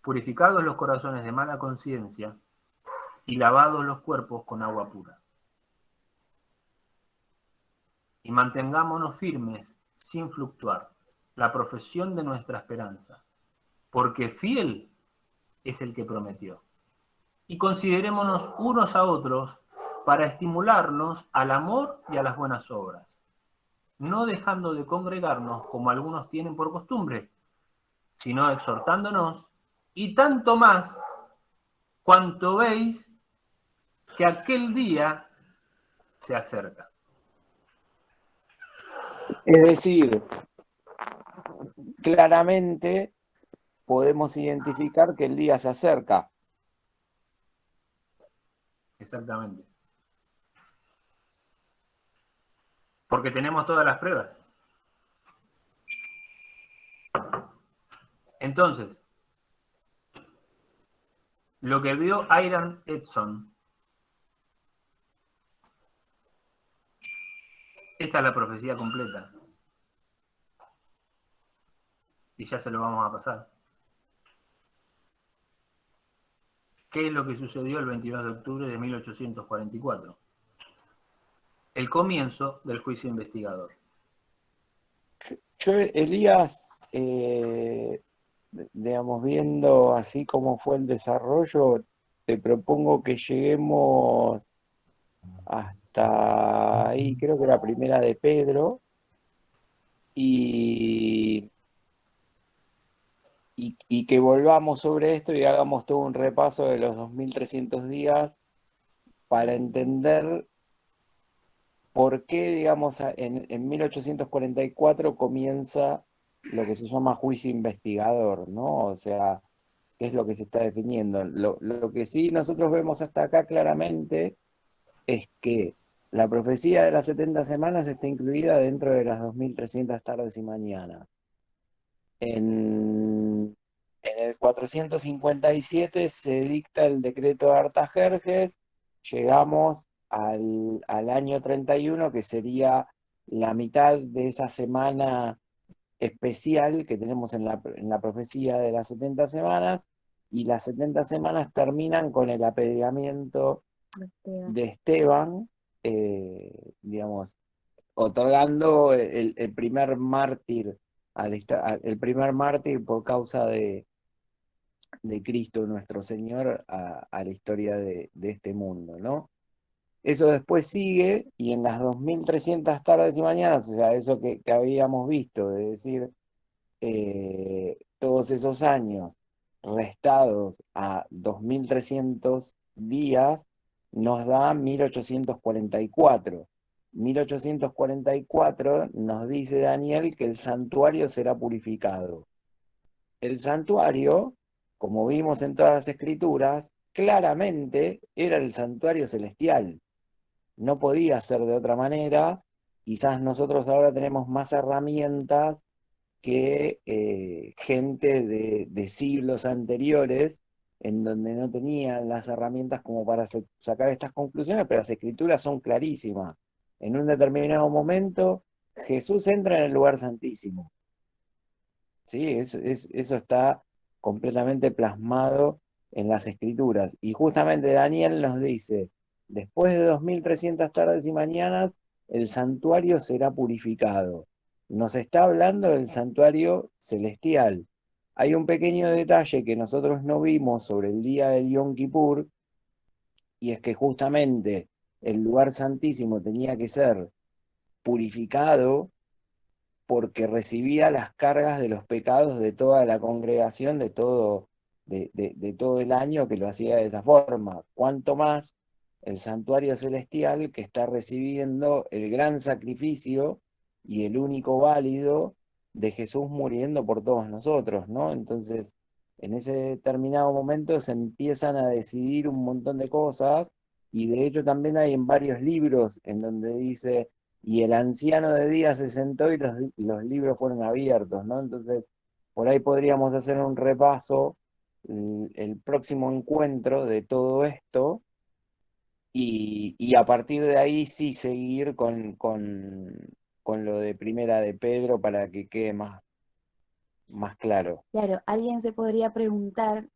purificados los corazones de mala conciencia y lavados los cuerpos con agua pura. Y mantengámonos firmes sin fluctuar la profesión de nuestra esperanza, porque fiel es el que prometió. Y considerémonos unos a otros para estimularnos al amor y a las buenas obras, no dejando de congregarnos como algunos tienen por costumbre, sino exhortándonos, y tanto más cuanto veis que aquel día se acerca. Es decir, claramente podemos identificar que el día se acerca. Exactamente. Porque tenemos todas las pruebas. Entonces, lo que vio Iron Edson, esta es la profecía completa. Y ya se lo vamos a pasar. ¿Qué es lo que sucedió el 22 de octubre de 1844? El comienzo del juicio investigador. Yo, Elías, digamos, viendo así como fue el desarrollo, te propongo que lleguemos hasta ahí, creo que la primera de Pedro, y, y que volvamos sobre esto y hagamos todo un repaso de los 2300 días para entender por qué, digamos, en 1844 comienza lo que se llama juicio investigador, ¿no? O sea, qué es lo que se está definiendo. Lo que sí nosotros vemos hasta acá claramente es que la profecía de las 70 semanas está incluida dentro de las 2300 tardes y mañanas. En el 457 se dicta el decreto de Artajerjes, llegamos al año 31, que sería la mitad de esa semana especial que tenemos en la profecía de las 70 semanas, y las 70 semanas terminan con el apedreamiento de Esteban, digamos, otorgando el primer mártir, el primer mártir por causa de Cristo nuestro Señor a la historia de este mundo, ¿no? Eso después sigue, y en las 2300 tardes y mañanas, o sea, eso que habíamos visto, de decir, todos esos años restados a 2300 días, nos da 1844. 1844 nos dice Daniel que el santuario será purificado. El santuario, como vimos en todas las escrituras, claramente era el santuario celestial. No podía ser de otra manera. Quizás nosotros ahora tenemos más herramientas que gente de siglos anteriores, en donde no tenían las herramientas como para sacar estas conclusiones, pero las escrituras son clarísimas. En un determinado momento, Jesús entra en el lugar santísimo. ¿Sí? Eso está completamente plasmado en las escrituras. Y justamente Daniel nos dice, después de 2300 tardes y mañanas, el santuario será purificado. Nos está hablando del santuario celestial. Hay un pequeño detalle que nosotros no vimos sobre el día del Yom Kippur, y es que justamente el lugar santísimo tenía que ser purificado porque recibía las cargas de los pecados de toda la congregación, de todo el año, que lo hacía de esa forma. Cuanto más el santuario celestial, que está recibiendo el gran sacrificio y el único válido de Jesús muriendo por todos nosotros, ¿no? Entonces, en ese determinado momento se empiezan a decidir un montón de cosas, y de hecho también hay en varios libros en donde dice: y el anciano de día se sentó y los libros fueron abiertos, ¿no? Entonces, por ahí podríamos hacer un repaso el próximo encuentro de todo esto, y a partir de ahí sí seguir con lo de Primera de Pedro para que quede más claro. Claro, alguien se podría preguntar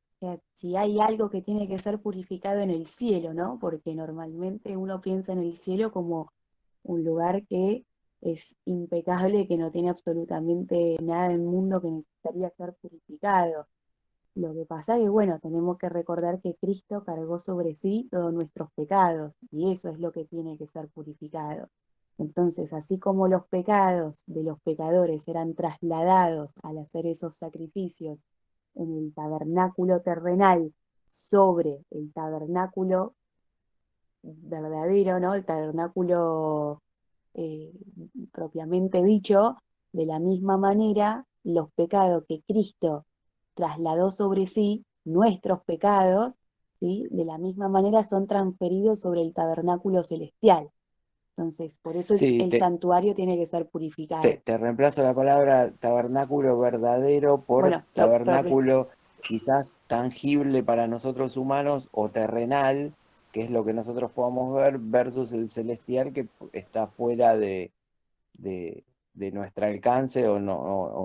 si hay algo que tiene que ser purificado en el cielo, ¿no? Porque normalmente uno piensa en el cielo como un lugar que es impecable, que no tiene absolutamente nada en el mundo que necesitaría ser purificado. Lo que pasa es que, bueno, tenemos que recordar que Cristo cargó sobre sí todos nuestros pecados, y eso es lo que tiene que ser purificado. Entonces, así como los pecados de los pecadores eran trasladados al hacer esos sacrificios en el tabernáculo terrenal sobre el tabernáculo verdadero, ¿no? El tabernáculo eh, propiamente dicho, de la misma manera, los pecados que Cristo trasladó sobre sí, nuestros pecados, ¿sí? De la misma manera son transferidos sobre el tabernáculo celestial. Entonces, por eso Sí, el santuario tiene que ser purificado. te reemplazo la palabra tabernáculo verdadero por Bueno, tabernáculo quizás tangible para nosotros humanos, o terrenal, que es lo que nosotros podamos ver, versus el celestial, que está fuera de nuestro alcance o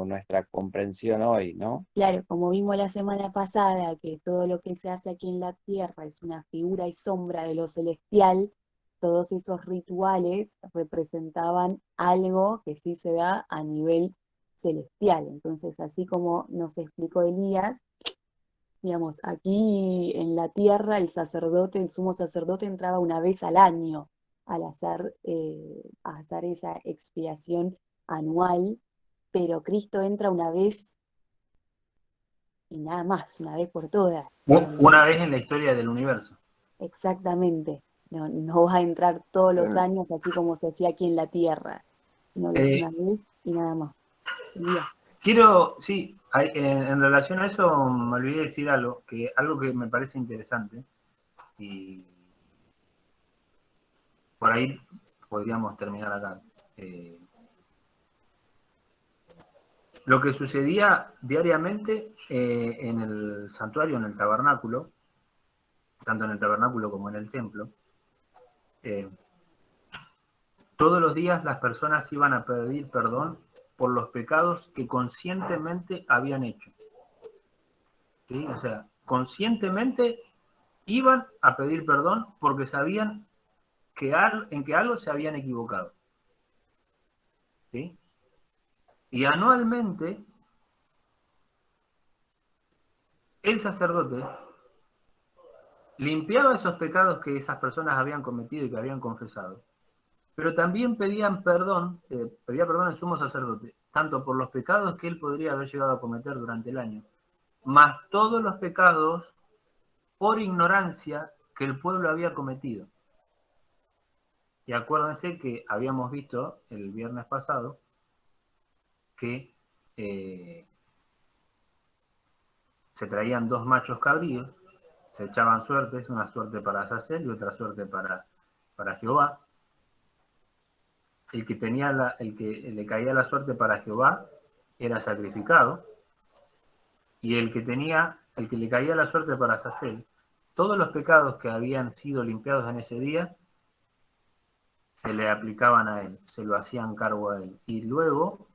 nuestra comprensión hoy, ¿no? claro, como vimos la semana pasada, que todo lo que se hace aquí en la tierra es una figura y sombra de lo celestial, todos esos rituales representaban algo que sí se da a nivel celestial. Entonces, así como nos explicó Elías, digamos, aquí en la tierra el sacerdote, el sumo sacerdote entraba una vez al año al hacer esa expiación anual, pero Cristo entra una vez y nada más, una vez por todas. Una vez en la historia del universo. Exactamente. No va a entrar todos los años así como se hacía aquí en la tierra, sino que es una vez y nada más. Sí, en relación a eso me olvidé decir algo que me parece interesante y por ahí podríamos terminar acá. Lo que sucedía diariamente en el santuario, en el tabernáculo, tanto en el tabernáculo como en el templo, todos los días las personas iban a pedir perdón por los pecados que conscientemente habían hecho. ¿Sí? O sea, conscientemente iban a pedir perdón porque sabían en que algo se habían equivocado. ¿Sí? Y anualmente el sacerdote limpiaba esos pecados que esas personas habían cometido y que habían confesado, pero también pedía perdón el sumo sacerdote, tanto por los pecados que él podría haber llegado a cometer durante el año, más todos los pecados por ignorancia que el pueblo había cometido. Y acuérdense que habíamos visto el viernes pasado que se traían 2 machos cabríos, se echaban suertes, una suerte para Azazel y otra suerte para Jehová. El que le caía la suerte para Jehová era sacrificado, y el que le caía la suerte para Azazel, todos los pecados que habían sido limpiados en ese día se le aplicaban a él, se lo hacían cargo a él. Y luego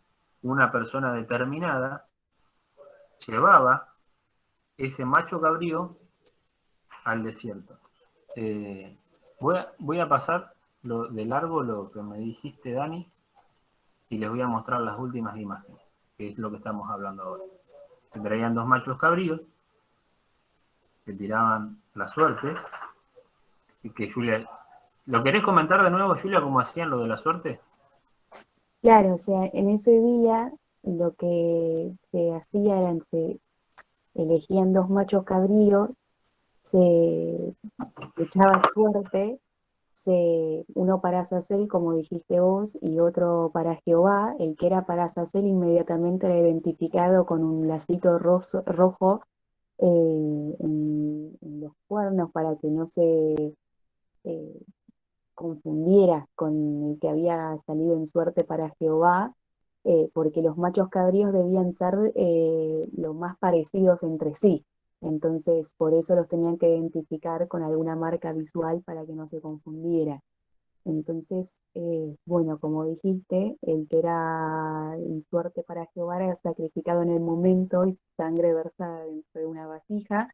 una persona determinada llevaba ese macho cabrío al desierto. Voy a pasar de largo lo que me dijiste, Dani, y les voy a mostrar las últimas imágenes, que es lo que estamos hablando ahora. Se traían 2 machos cabríos que tiraban las suertes, y que Julia... ¿Lo querés comentar de nuevo, Julia, cómo hacían lo de la suerte? Claro, o sea, en ese día lo que se hacía era, se elegían 2 machos cabríos, se echaba suerte, uno para Azazel, como dijiste vos, y otro para Jehová. El que era para Azazel inmediatamente era identificado con un lacito rojo en los cuernos para que no se confundiera con el que había salido en suerte para Jehová, porque los machos cabríos debían ser lo más parecidos entre sí. Entonces, por eso los tenían que identificar con alguna marca visual para que no se confundiera. Entonces, bueno, como dijiste, el que era en suerte para Jehová era sacrificado en el momento y su sangre versada dentro de una vasija,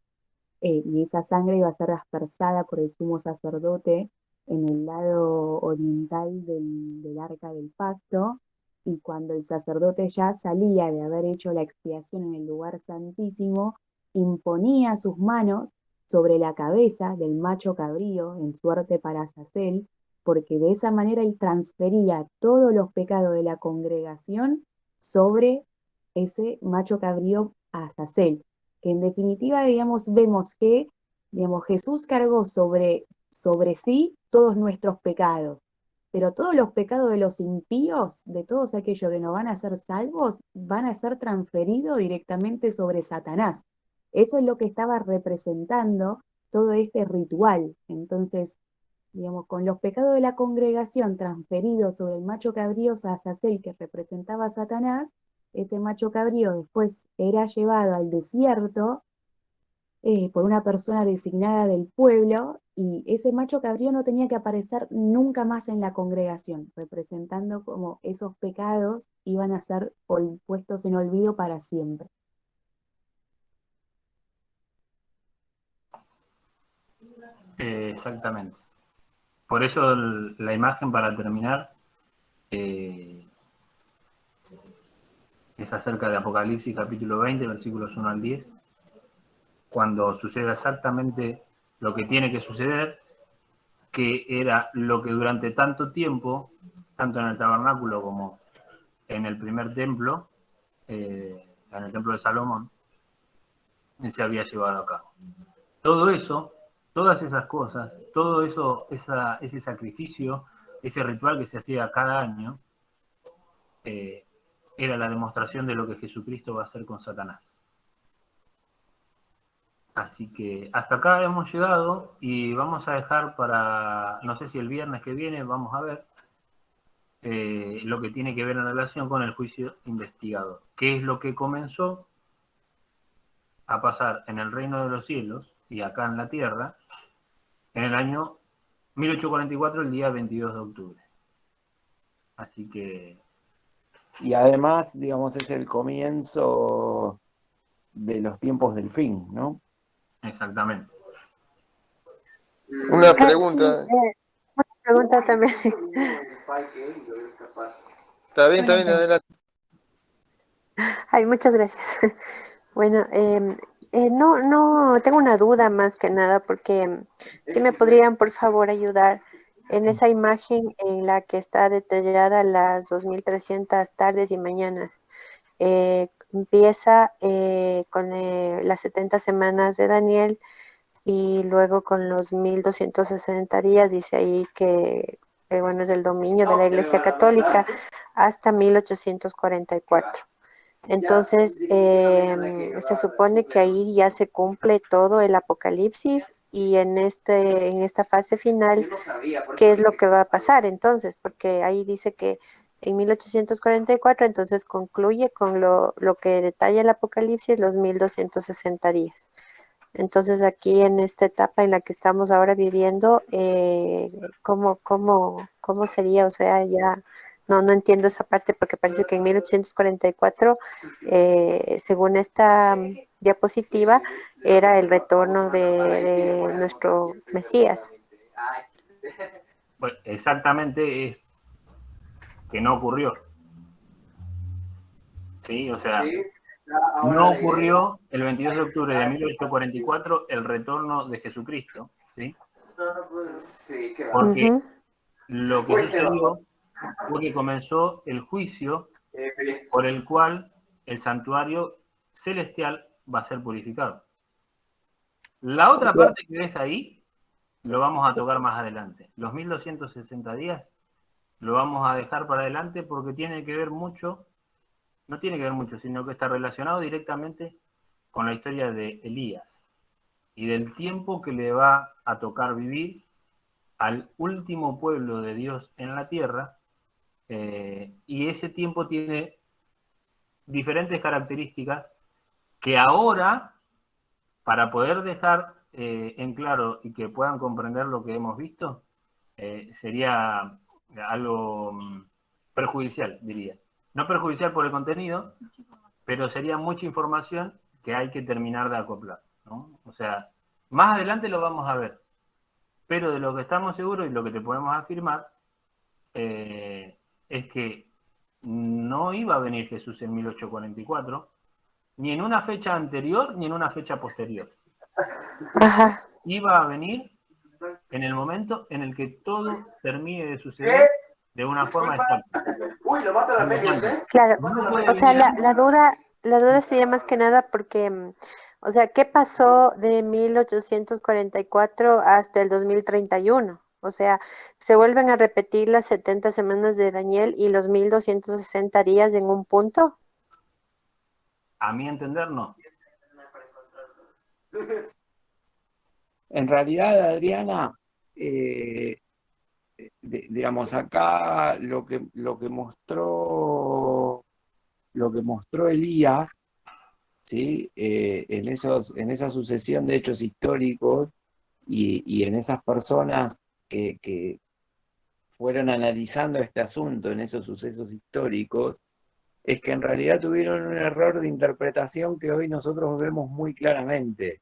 y esa sangre iba a ser aspersada por el sumo sacerdote en el lado oriental del arca del pacto, y cuando el sacerdote ya salía de haber hecho la expiación en el lugar santísimo, imponía sus manos sobre la cabeza del macho cabrío en suerte para Azazel, porque de esa manera él transfería todos los pecados de la congregación sobre ese macho cabrío a Azazel, que en definitiva, digamos, vemos que, digamos, Jesús cargó sobre sí todos nuestros pecados, pero todos los pecados de los impíos, de todos aquellos que no van a ser salvos, van a ser transferidos directamente sobre Satanás. Eso es lo que estaba representando todo este ritual. Entonces, digamos, con los pecados de la congregación transferidos sobre el macho cabrío Azazel, que representaba a Satanás, ese macho cabrío después era llevado al desierto por una persona designada del pueblo, y ese macho cabrío no tenía que aparecer nunca más en la congregación, representando como esos pecados iban a ser puestos en olvido para siempre. Exactamente. Por eso la imagen, para terminar, es acerca de Apocalipsis capítulo 20, versículos 1 al 10, cuando sucede exactamente lo que tiene que suceder, que era lo que durante tanto tiempo, tanto en el tabernáculo como en el primer templo, en el templo de Salomón, se había llevado a cabo. Todo eso, todas esas cosas, todo eso, ese sacrificio, ese ritual que se hacía cada año, era la demostración de lo que Jesucristo va a hacer con Satanás. Así que hasta acá hemos llegado y vamos a dejar para, no sé si el viernes que viene, vamos a ver lo que tiene que ver en relación con el juicio investigador, que es lo que comenzó a pasar en el reino de los cielos y acá en la tierra en el año 1844, el día 22 de octubre. Así que... Y además, digamos, es el comienzo de los tiempos del fin, ¿no? Exactamente. Una pregunta. Sí, una pregunta también. Está bien, adelante. Ay, muchas gracias. Bueno, no, tengo una duda más que nada, porque si me podrían, por favor, ayudar en esa imagen en la que está detallada las 2300 tardes y mañanas. Empieza con las 70 semanas de Daniel y luego con los 1260 días, dice ahí que, bueno, es el dominio de la Iglesia Católica hasta 1844. Entonces, se supone que ahí ya se cumple todo el Apocalipsis, y en esta fase final, ¿qué es lo que va a pasar entonces? Porque ahí dice que en 1844 entonces concluye con lo que detalla el Apocalipsis, los 1260 días. Entonces aquí en esta etapa en la que estamos ahora viviendo, ¿cómo sería? O sea, ya no entiendo esa parte, porque parece que en 1844, según esta diapositiva, era el retorno de nuestro Mesías. Bueno, exactamente es que no ocurrió. ¿Sí? O sea, no ocurrió el 22 de octubre de 1844 el retorno de Jesucristo, ¿sí? Porque lo que sucedió fue que comenzó el juicio por el cual el santuario celestial va a ser purificado. La otra parte que ves ahí lo vamos a tocar más adelante. Los 1260 días lo vamos a dejar para adelante porque tiene que ver mucho, no tiene que ver mucho, sino que está relacionado directamente con la historia de Elías y del tiempo que le va a tocar vivir al último pueblo de Dios en la tierra, y ese tiempo tiene diferentes características que ahora, para poder dejar en claro y que puedan comprender lo que hemos visto, sería algo perjudicial, diría. No perjudicial por el contenido, pero sería mucha información que hay que terminar de acoplar, ¿no? O sea, más adelante lo vamos a ver, pero de lo que estamos seguros y lo que te podemos afirmar es que no iba a venir Jesús en 1844, ni en una fecha anterior ni en una fecha posterior. Ajá. Iba a venir en el momento en el que todo termine de suceder de una forma exacta. Uy, lo mato a la feria, Claro, o sea, la duda sería más que nada porque, o sea, ¿qué pasó de 1844 hasta el 2031? O sea, ¿se vuelven a repetir las 70 semanas de Daniel y los 1260 días en un punto? A mi entender, no. En realidad, Adriana, digamos, acá lo que mostró Elías, ¿sí? En esa sucesión de hechos históricos y en esas personas que fueron analizando este asunto en esos sucesos históricos, es que en realidad tuvieron un error de interpretación que hoy nosotros vemos muy claramente,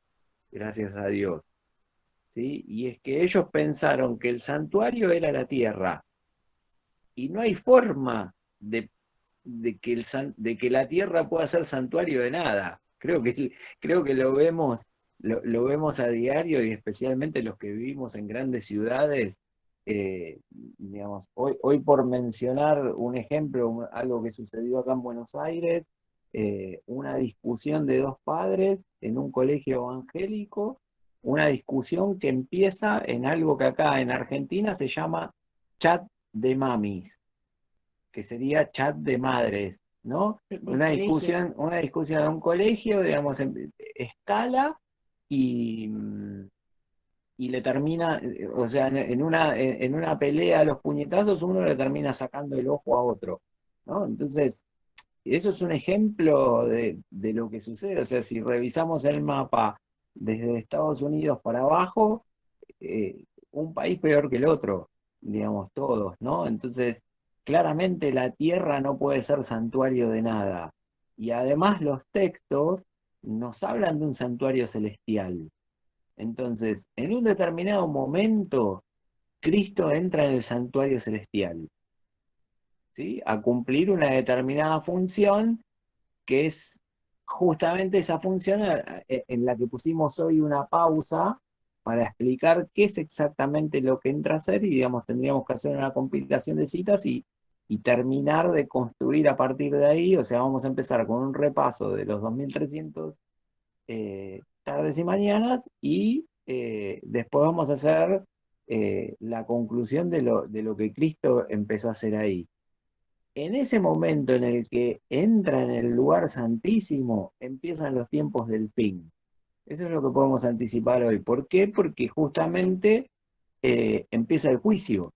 gracias a Dios. ¿sí? Y es que ellos pensaron que el santuario era la tierra, y no hay forma de que la tierra pueda ser santuario de nada. Creo que lo vemos a diario, y especialmente los que vivimos en grandes ciudades. Digamos, hoy por mencionar un ejemplo, algo que sucedió acá en Buenos Aires, una discusión de dos padres en un colegio evangélico, una discusión que empieza en algo que acá en Argentina se llama chat de mamis, que sería chat de madres, ¿no? Una discusión de un colegio, digamos, escala y le termina, o sea, en una pelea a los puñetazos, uno le termina sacando el ojo a otro, ¿no? Entonces, eso es un ejemplo de lo que sucede. O sea, si revisamos el mapa desde Estados Unidos para abajo, un país peor que el otro, digamos, todos, ¿no? Entonces, claramente la tierra no puede ser santuario de nada. Y además los textos nos hablan de un santuario celestial. Entonces, en un determinado momento, Cristo entra en el santuario celestial, ¿sí? A cumplir una determinada función, que es justamente esa función en la que pusimos hoy una pausa para explicar qué es exactamente lo que entra a hacer, y digamos, tendríamos que hacer una compilación de citas y terminar de construir a partir de ahí. O sea, vamos a empezar con un repaso de los 2300 tardes y mañanas, y después vamos a hacer la conclusión de lo que Cristo empezó a hacer ahí. En ese momento en el que entra en el lugar santísimo, empiezan los tiempos del fin. Eso es lo que podemos anticipar hoy. ¿Por qué? Porque justamente empieza el juicio,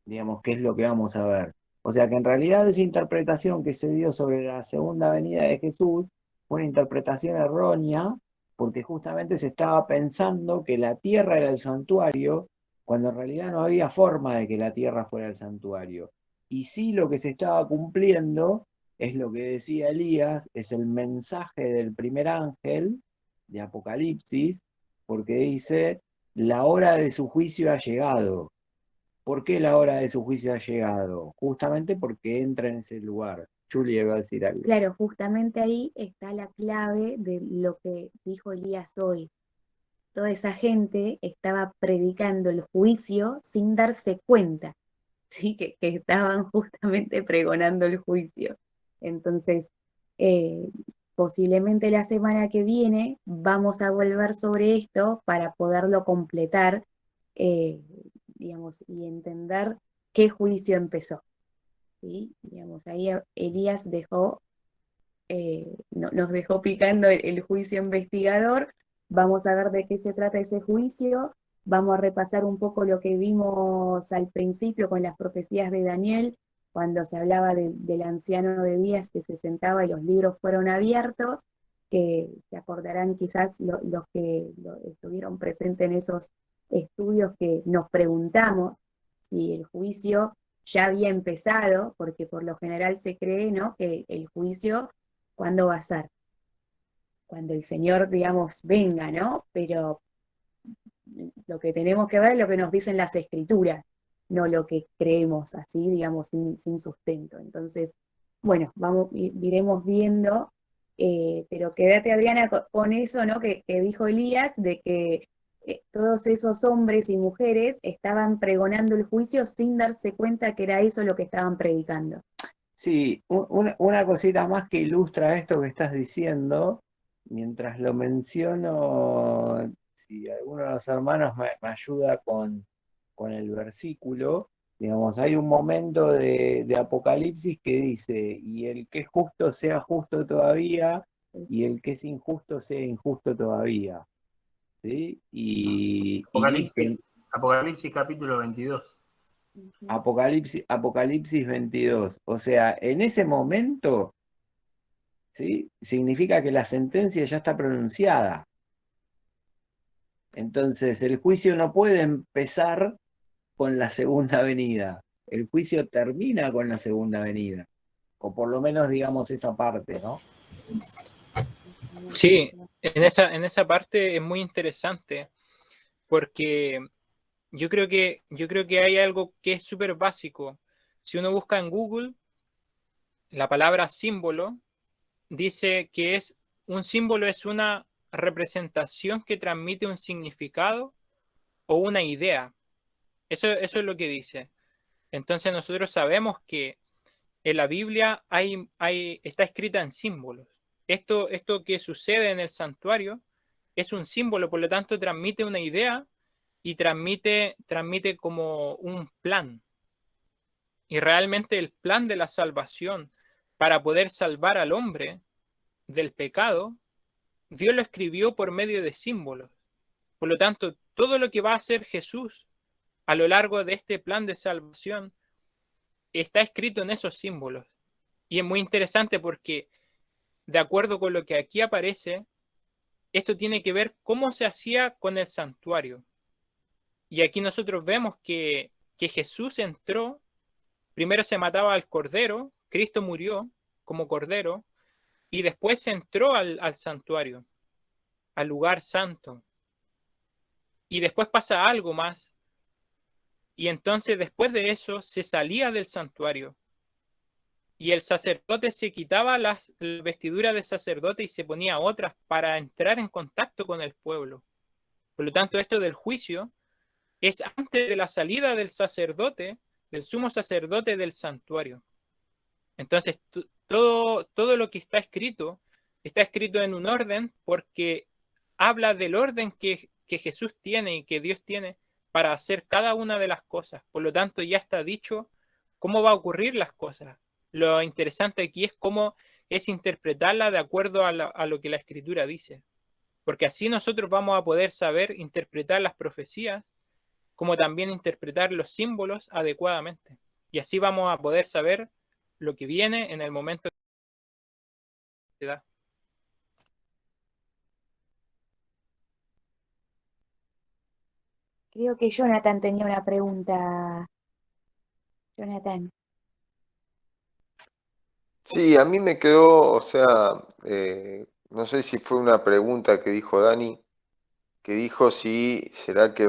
digamos, que es lo que vamos a ver. O sea que en realidad esa interpretación que se dio sobre la segunda venida de Jesús fue una interpretación errónea, porque justamente se estaba pensando que la tierra era el santuario, cuando en realidad no había forma de que la tierra fuera el santuario. Y sí, lo que se estaba cumpliendo es lo que decía Elías, es el mensaje del primer ángel de Apocalipsis, porque dice: la hora de su juicio ha llegado. ¿Por qué la hora de su juicio ha llegado? Justamente porque entra en ese lugar. Julia va a decir algo. Claro, justamente ahí está la clave de lo que dijo Elías hoy. Toda esa gente estaba predicando el juicio sin darse cuenta, ¿sí? Que estaban justamente pregonando el juicio. Entonces, posiblemente la semana que viene vamos a volver sobre esto para poderlo completar, digamos, y entender qué juicio empezó, ¿sí? Digamos, ahí Elías nos dejó picando el juicio investigador. Vamos a ver de qué se trata ese juicio. Vamos a repasar un poco lo que vimos al principio con las profecías de Daniel, cuando se hablaba del anciano de días que se sentaba y los libros fueron abiertos, que se acordarán quizás los que estuvieron presentes en esos estudios, que nos preguntamos si el juicio ya había empezado, porque por lo general se cree, ¿no?, que el juicio, ¿cuándo va a ser? Cuando el Señor, digamos, venga, ¿no? Pero lo que tenemos que ver es lo que nos dicen las Escrituras, no lo que creemos así, digamos, sin sustento. Entonces, bueno, iremos viendo, pero quédate, Adriana, con eso, ¿no?, que dijo Elías, de que todos esos hombres y mujeres estaban pregonando el juicio sin darse cuenta que era eso lo que estaban predicando. Sí, una cosita más que ilustra esto que estás diciendo, mientras lo menciono, si alguno de los hermanos me ayuda con el versículo, digamos, hay un momento de Apocalipsis que dice: y el que es justo sea justo todavía, y el que es injusto sea injusto todavía. ¿Sí? Apocalipsis capítulo 22. Apocalipsis 22. O sea, en ese momento, ¿sí?, significa que la sentencia ya está pronunciada. Entonces, el juicio no puede empezar con la segunda venida. El juicio termina con la segunda venida. O por lo menos, digamos, esa parte, ¿no? Sí, en esa parte es muy interesante, porque yo creo que hay algo que es súper básico. Si uno busca en Google, la palabra símbolo dice que un símbolo es una representación que transmite un significado o una idea. Eso es lo que dice. Entonces nosotros sabemos que en la Biblia está escrita en símbolos. Esto que sucede en el santuario es un símbolo, por lo tanto transmite una idea y transmite como un plan. Y realmente el plan de la salvación para poder salvar al hombre del pecado, Dios lo escribió por medio de símbolos. Por lo tanto, todo lo que va a hacer Jesús a lo largo de este plan de salvación está escrito en esos símbolos. Y es muy interesante porque, de acuerdo con lo que aquí aparece, esto tiene que ver cómo se hacía con el santuario. Y aquí nosotros vemos que Jesús entró, primero se mataba al cordero, Cristo murió como cordero, y después entró al santuario, al lugar santo. Y después pasa algo más. Y entonces después de eso se salía del santuario. Y el sacerdote se quitaba las vestiduras de sacerdote y se ponía otras para entrar en contacto con el pueblo. Por lo tanto, esto del juicio es antes de la salida del sacerdote, del sumo sacerdote del santuario. Entonces, todo lo que está escrito en un orden porque habla del orden que Jesús tiene y que Dios tiene para hacer cada una de las cosas. Por lo tanto, ya está dicho cómo va a ocurrir las cosas. Lo interesante aquí es cómo es interpretarla de acuerdo a lo que la Escritura dice. Porque así nosotros vamos a poder saber interpretar las profecías, como también interpretar los símbolos adecuadamente. Y así vamos a poder saber lo que viene en el momento que se da. Creo que Jonathan tenía una pregunta. Jonathan. Sí, a mí me quedó, o sea, no sé si fue una pregunta que dijo Dani, que dijo si será que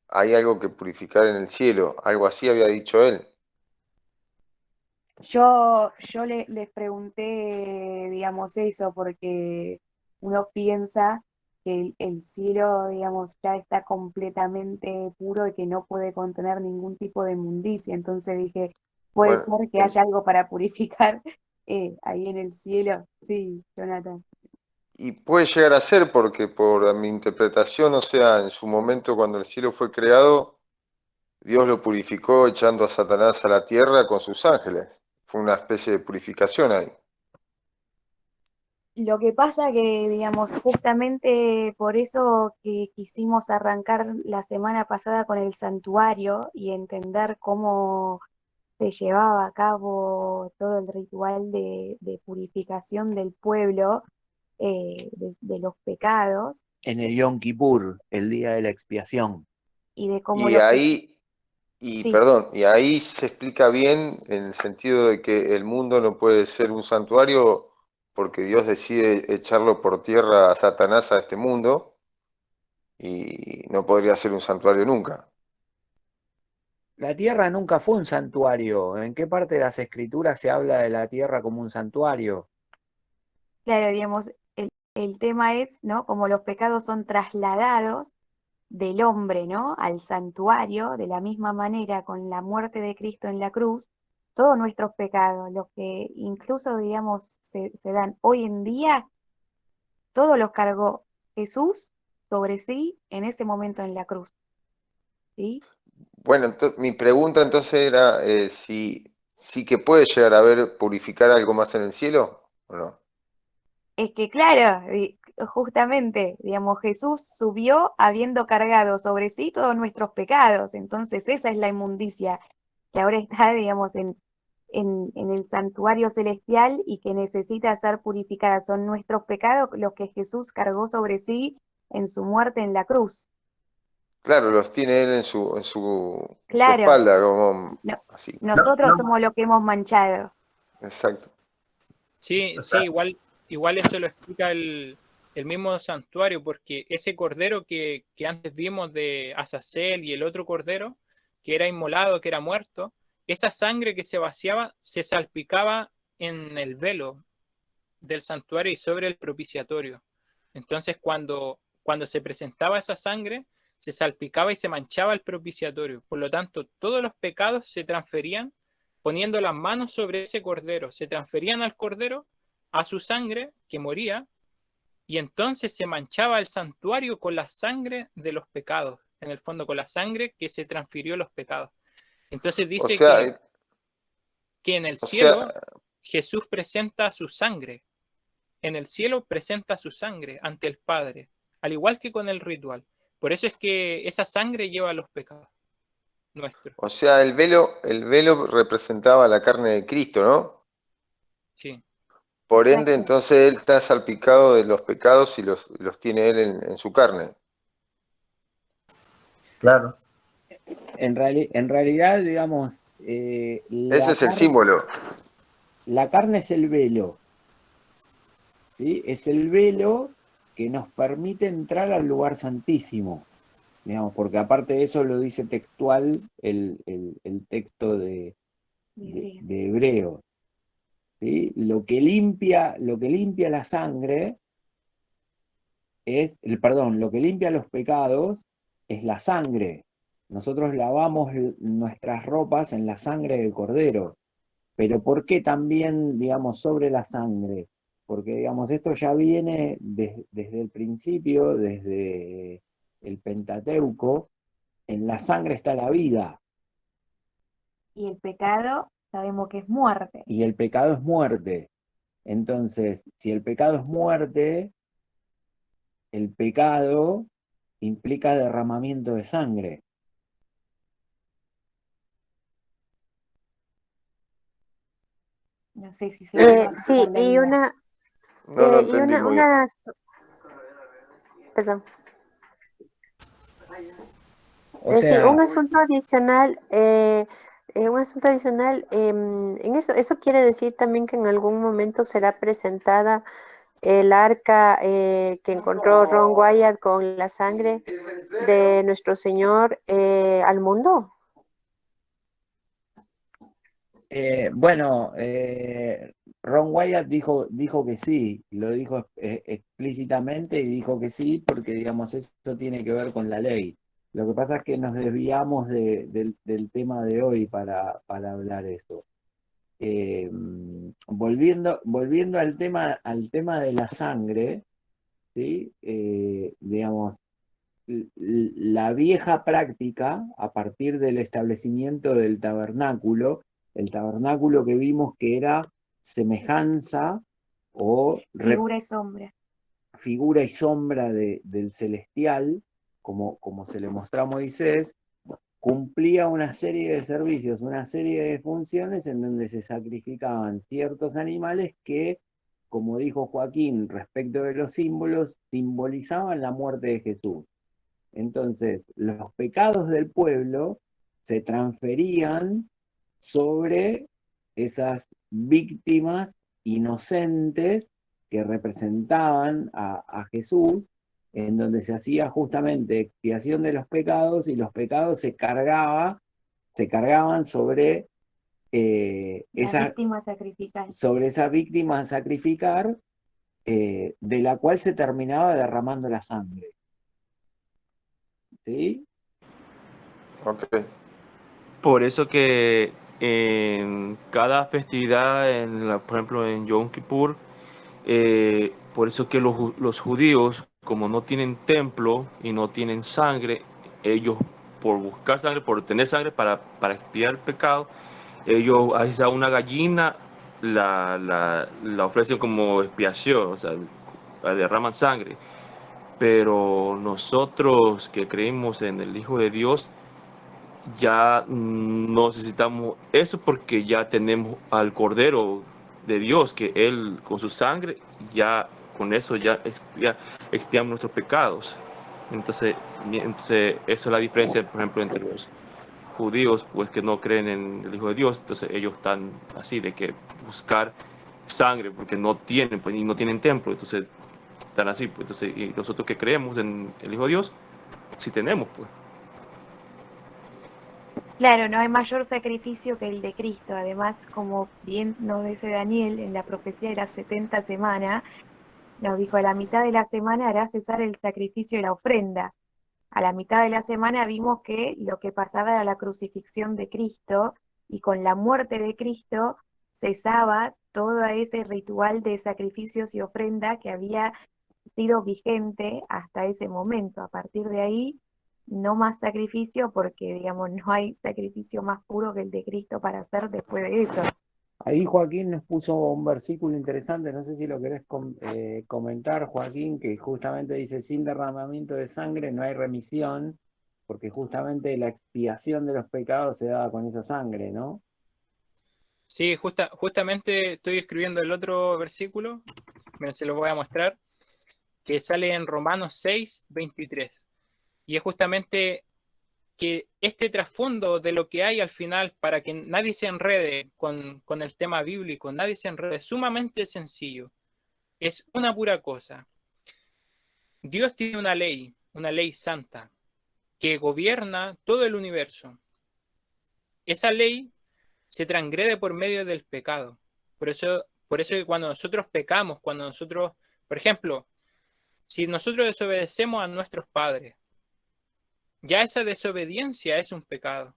hay algo que purificar en el cielo, algo así había dicho él. Yo les pregunté, digamos, eso, porque uno piensa que el cielo, digamos, ya está completamente puro y que no puede contener ningún tipo de inmundicia. Entonces dije, puede Bueno, ser que haya algo para purificar ahí en el cielo. Sí, Jonathan. y puede llegar a ser porque por mi interpretación, o sea, en su momento cuando el cielo fue creado, Dios lo purificó echando a Satanás a la tierra con sus ángeles. Fue una especie de purificación ahí. Lo que pasa que, digamos, justamente por eso que quisimos arrancar la semana pasada con el santuario y entender cómo se llevaba a cabo todo el ritual de purificación del pueblo de los pecados En el Yom Kippur, el día de la expiación. y de cómo Y los ahí, sí, perdón, y ahí se explica bien en el sentido de que el mundo no puede ser un santuario porque Dios decide echarlo por tierra a Satanás a este mundo y no podría ser un santuario nunca. La tierra nunca fue un santuario. ¿En qué parte de las escrituras se habla de la tierra como un santuario? claro, digamos, el tema es, ¿no? Como los pecados son trasladados del hombre, ¿no? Al santuario, de la misma manera con la muerte de Cristo en la cruz, todos nuestros pecados, los que incluso, digamos, se dan hoy en día, todos los cargó Jesús sobre sí en ese momento en la cruz, ¿sí? Bueno, mi pregunta entonces era si sí que puede llegar a haber purificar algo más en el cielo o no. Es que claro, justamente, digamos, Jesús subió habiendo cargado sobre sí todos nuestros pecados, entonces esa es la inmundicia que ahora está, digamos, en el santuario celestial y que necesita ser purificada. Son nuestros pecados los que Jesús cargó sobre sí en su muerte en la cruz. Claro, los tiene él en su Claro, espalda, como no- así. nosotros somos los que hemos manchado. Exacto. Sí, O sea, igual eso lo explica el mismo santuario, porque ese cordero que antes vimos de Azazel y el otro cordero, que era inmolado, que era muerto, esa sangre que se vaciaba se salpicaba en el velo del santuario y sobre el propiciatorio. Entonces, cuando se presentaba esa sangre, se salpicaba y se manchaba el propiciatorio. Por lo tanto, todos los pecados se transferían poniendo las manos sobre ese cordero, se transferían al cordero, a su sangre que moría, y entonces se manchaba el santuario con la sangre de los pecados, en el fondo con la sangre que se transfirió los pecados. Entonces O dice sea, que en el o cielo sea, Jesús presenta su sangre. En el cielo presenta su sangre ante el Padre, al igual que con el ritual. Por eso es que esa sangre lleva los pecados nuestros. o sea, el velo representaba la carne de Cristo, ¿no? Sí. Por ende, Exacto. entonces él está salpicado de los pecados y los tiene él en su carne. Claro. En realidad, digamos, Ese es el símbolo. la carne es el velo, ¿sí? Es el velo que nos permite entrar al lugar santísimo, digamos, porque aparte de eso lo dice textual el texto de Hebreo, ¿sí? Lo que limpia la sangre lo que limpia los pecados es la sangre. Nosotros lavamos nuestras ropas en la sangre del Cordero. Pero ¿por qué también, digamos, sobre la sangre? Porque, digamos, esto ya viene desde el principio, desde el Pentateuco, en la sangre está la vida, Y el pecado sabemos que es muerte. y el pecado es muerte. Entonces, si el pecado es muerte, el pecado implica derramamiento de sangre. No sé si se va Sí, por la y vida. una, No lo y entendí muy bien. perdón. O Sí, sea, un asunto adicional, en eso quiere decir también que en algún momento será presentada el arca que encontró Ron Wyatt con la sangre de nuestro Señor al mundo. bueno, Ron Wyatt dijo que sí, lo dijo explícitamente y dijo que sí porque, digamos, eso tiene que ver con la ley. Lo que pasa es que nos desviamos del tema de hoy para hablar eso. Volviendo al tema de la sangre, ¿sí? Digamos, la vieja práctica, a partir del establecimiento del tabernáculo, el tabernáculo que vimos que era semejanza o Figura y sombra. figura y sombra del celestial, como se le mostró a Moisés, cumplía una serie de servicios, una serie de funciones en donde se sacrificaban ciertos animales que, como dijo Joaquín respecto de los símbolos, simbolizaban la muerte de Jesús. Entonces, los pecados del pueblo se transferían sobre esas víctimas inocentes que representaban a Jesús, en donde se hacía justamente expiación de los pecados y los pecados se cargaban sobre La víctima a sacrificar. sobre esa víctima a sacrificar, de la cual se terminaba derramando la sangre. ¿Sí? Ok. Por eso que en cada festividad, por ejemplo en Yom Kippur, por eso que los judíos, como no tienen templo y no tienen sangre, ellos por buscar sangre, por tener sangre para expiar el pecado, ellos a una gallina la ofrecen como expiación, o sea, derraman sangre. Pero nosotros que creemos en el Hijo de Dios, ya no necesitamos eso porque ya tenemos al Cordero de Dios, que Él con su sangre, ya con eso ya expiamos nuestros pecados. Entonces esa es la diferencia, por ejemplo, entre los judíos, pues que no creen en el Hijo de Dios. Entonces ellos están así, de que buscar sangre porque no tienen, pues, y no tienen templo. Entonces tan así, pues. Entonces, y nosotros que creemos en el Hijo de Dios, sí tenemos, pues. Claro, no hay mayor sacrificio que el de Cristo. Además, como bien nos dice Daniel en la profecía de las 70 semanas, nos dijo, a la mitad de la semana hará cesar el sacrificio y la ofrenda. A la mitad de la semana vimos que lo que pasaba era la crucifixión de Cristo y con la muerte de Cristo cesaba todo ese ritual de sacrificios y ofrenda que había sido vigente hasta ese momento. A partir de ahí, no más sacrificio porque, digamos, no hay sacrificio más puro que el de Cristo para hacer después de eso. Ahí Joaquín nos puso un versículo interesante, no sé si lo querés comentar, Joaquín, que justamente dice, sin derramamiento de sangre no hay remisión, porque justamente la expiación de los pecados se daba con esa sangre, ¿no? Sí, justamente estoy escribiendo el otro versículo, se los voy a mostrar, que sale en Romanos 6, 23. Y es justamente que este trasfondo de lo que hay al final, para que nadie se enrede con el tema bíblico, nadie se enrede, es sumamente sencillo. Es una pura cosa. Dios tiene una ley santa, que gobierna todo el universo. Esa ley se transgrede por medio del pecado. Por eso que cuando nosotros pecamos, por ejemplo, si nosotros desobedecemos a nuestros padres, ya esa desobediencia es un pecado.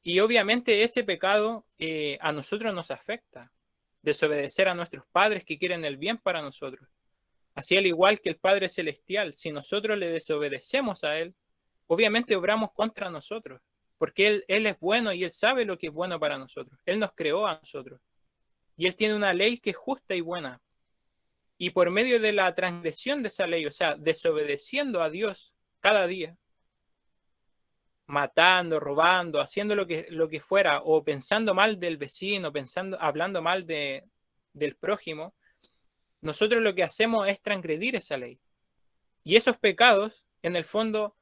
Y obviamente ese pecado a nosotros nos afecta. Desobedecer a nuestros padres que quieren el bien para nosotros. Así al igual que el Padre Celestial, si nosotros le desobedecemos a Él, obviamente obramos contra nosotros. Porque Él es bueno y Él sabe lo que es bueno para nosotros. Él nos creó a nosotros. Y Él tiene una ley que es justa y buena. Y por medio de la transgresión de esa ley, o sea, desobedeciendo a Dios cada día, matando, robando, haciendo lo que fuera, o pensando mal del vecino, hablando mal del prójimo, nosotros lo que hacemos es transgredir esa ley. Y esos pecados, en el fondo,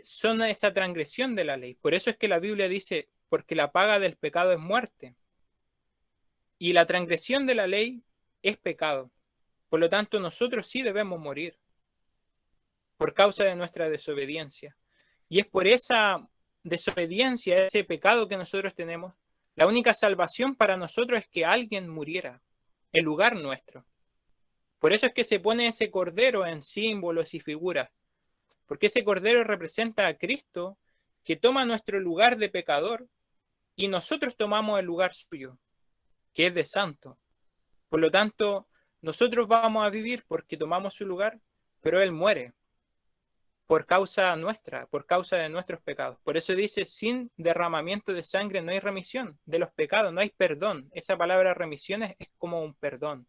son esa transgresión de la ley. Por eso es que la Biblia dice, porque la paga del pecado es muerte. Y la transgresión de la ley es pecado. Por lo tanto, nosotros sí debemos morir por causa de nuestra desobediencia. Y es por esa desobediencia, ese pecado que nosotros tenemos, la única salvación para nosotros es que alguien muriera en lugar nuestro. Por eso es que se pone ese cordero en símbolos y figuras, porque ese cordero representa a Cristo que toma nuestro lugar de pecador y nosotros tomamos el lugar suyo, que es de santo. Por lo tanto, nosotros vamos a vivir porque tomamos su lugar, pero Él muere por causa nuestra, por causa de nuestros pecados. Por eso dice, sin derramamiento de sangre no hay remisión de los pecados, no hay perdón. Esa palabra remisión es como un perdón.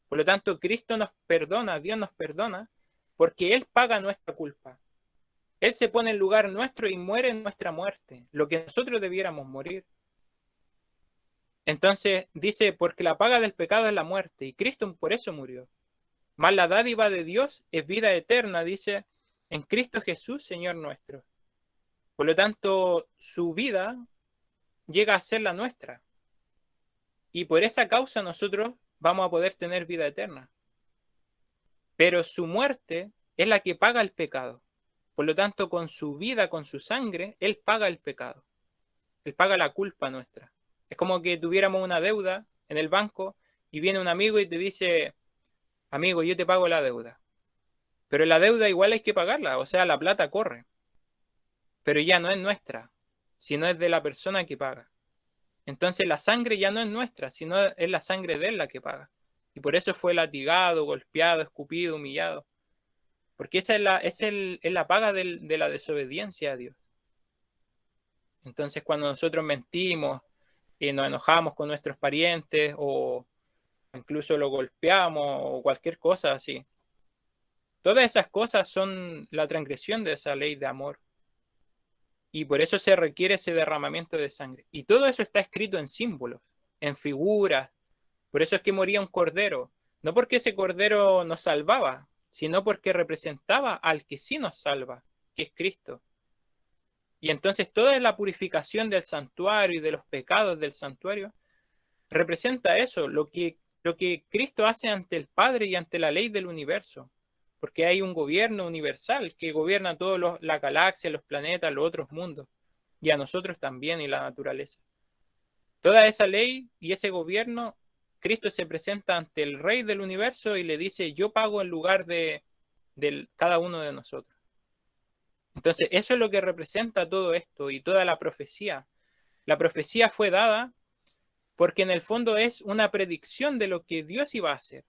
Por lo tanto, Cristo nos perdona, Dios nos perdona, porque Él paga nuestra culpa. Él se pone en lugar nuestro y muere en nuestra muerte, lo que nosotros debiéramos morir. Entonces dice, porque la paga del pecado es la muerte, y Cristo por eso murió. Mas la dádiva de Dios es vida eterna, dice, en Cristo Jesús, Señor nuestro. Por lo tanto, su vida llega a ser la nuestra. Y por esa causa nosotros vamos a poder tener vida eterna. Pero su muerte es la que paga el pecado. Por lo tanto, con su vida, con su sangre, Él paga el pecado. Él paga la culpa nuestra. Es como que tuviéramos una deuda en el banco y viene un amigo y te dice, amigo, yo te pago la deuda. Pero la deuda igual hay que pagarla, o sea, la plata corre. Pero ya no es nuestra, sino es de la persona que paga. Entonces la sangre ya no es nuestra, sino es la sangre de Él la que paga. Y por eso fue latigado, golpeado, escupido, humillado. Porque esa es la paga de la desobediencia a Dios. Entonces cuando nosotros mentimos y nos enojamos con nuestros parientes o incluso lo golpeamos o cualquier cosa así, todas esas cosas son la transgresión de esa ley de amor. Y por eso se requiere ese derramamiento de sangre. Y todo eso está escrito en símbolos, en figuras. Por eso es que moría un cordero. No porque ese cordero nos salvaba, sino porque representaba al que sí nos salva, que es Cristo. Y entonces toda la purificación del santuario y de los pecados del santuario representa eso, lo que lo que Cristo hace ante el Padre y ante la ley del universo, porque hay un gobierno universal que gobierna todas las galaxias, los planetas, los otros mundos, y a nosotros también y la naturaleza. Toda esa ley y ese gobierno, Cristo se presenta ante el Rey del universo y le dice, yo pago en lugar de cada uno de nosotros. Entonces, eso es lo que representa todo esto y toda la profecía. La profecía fue dada porque en el fondo es una predicción de lo que Dios iba a hacer.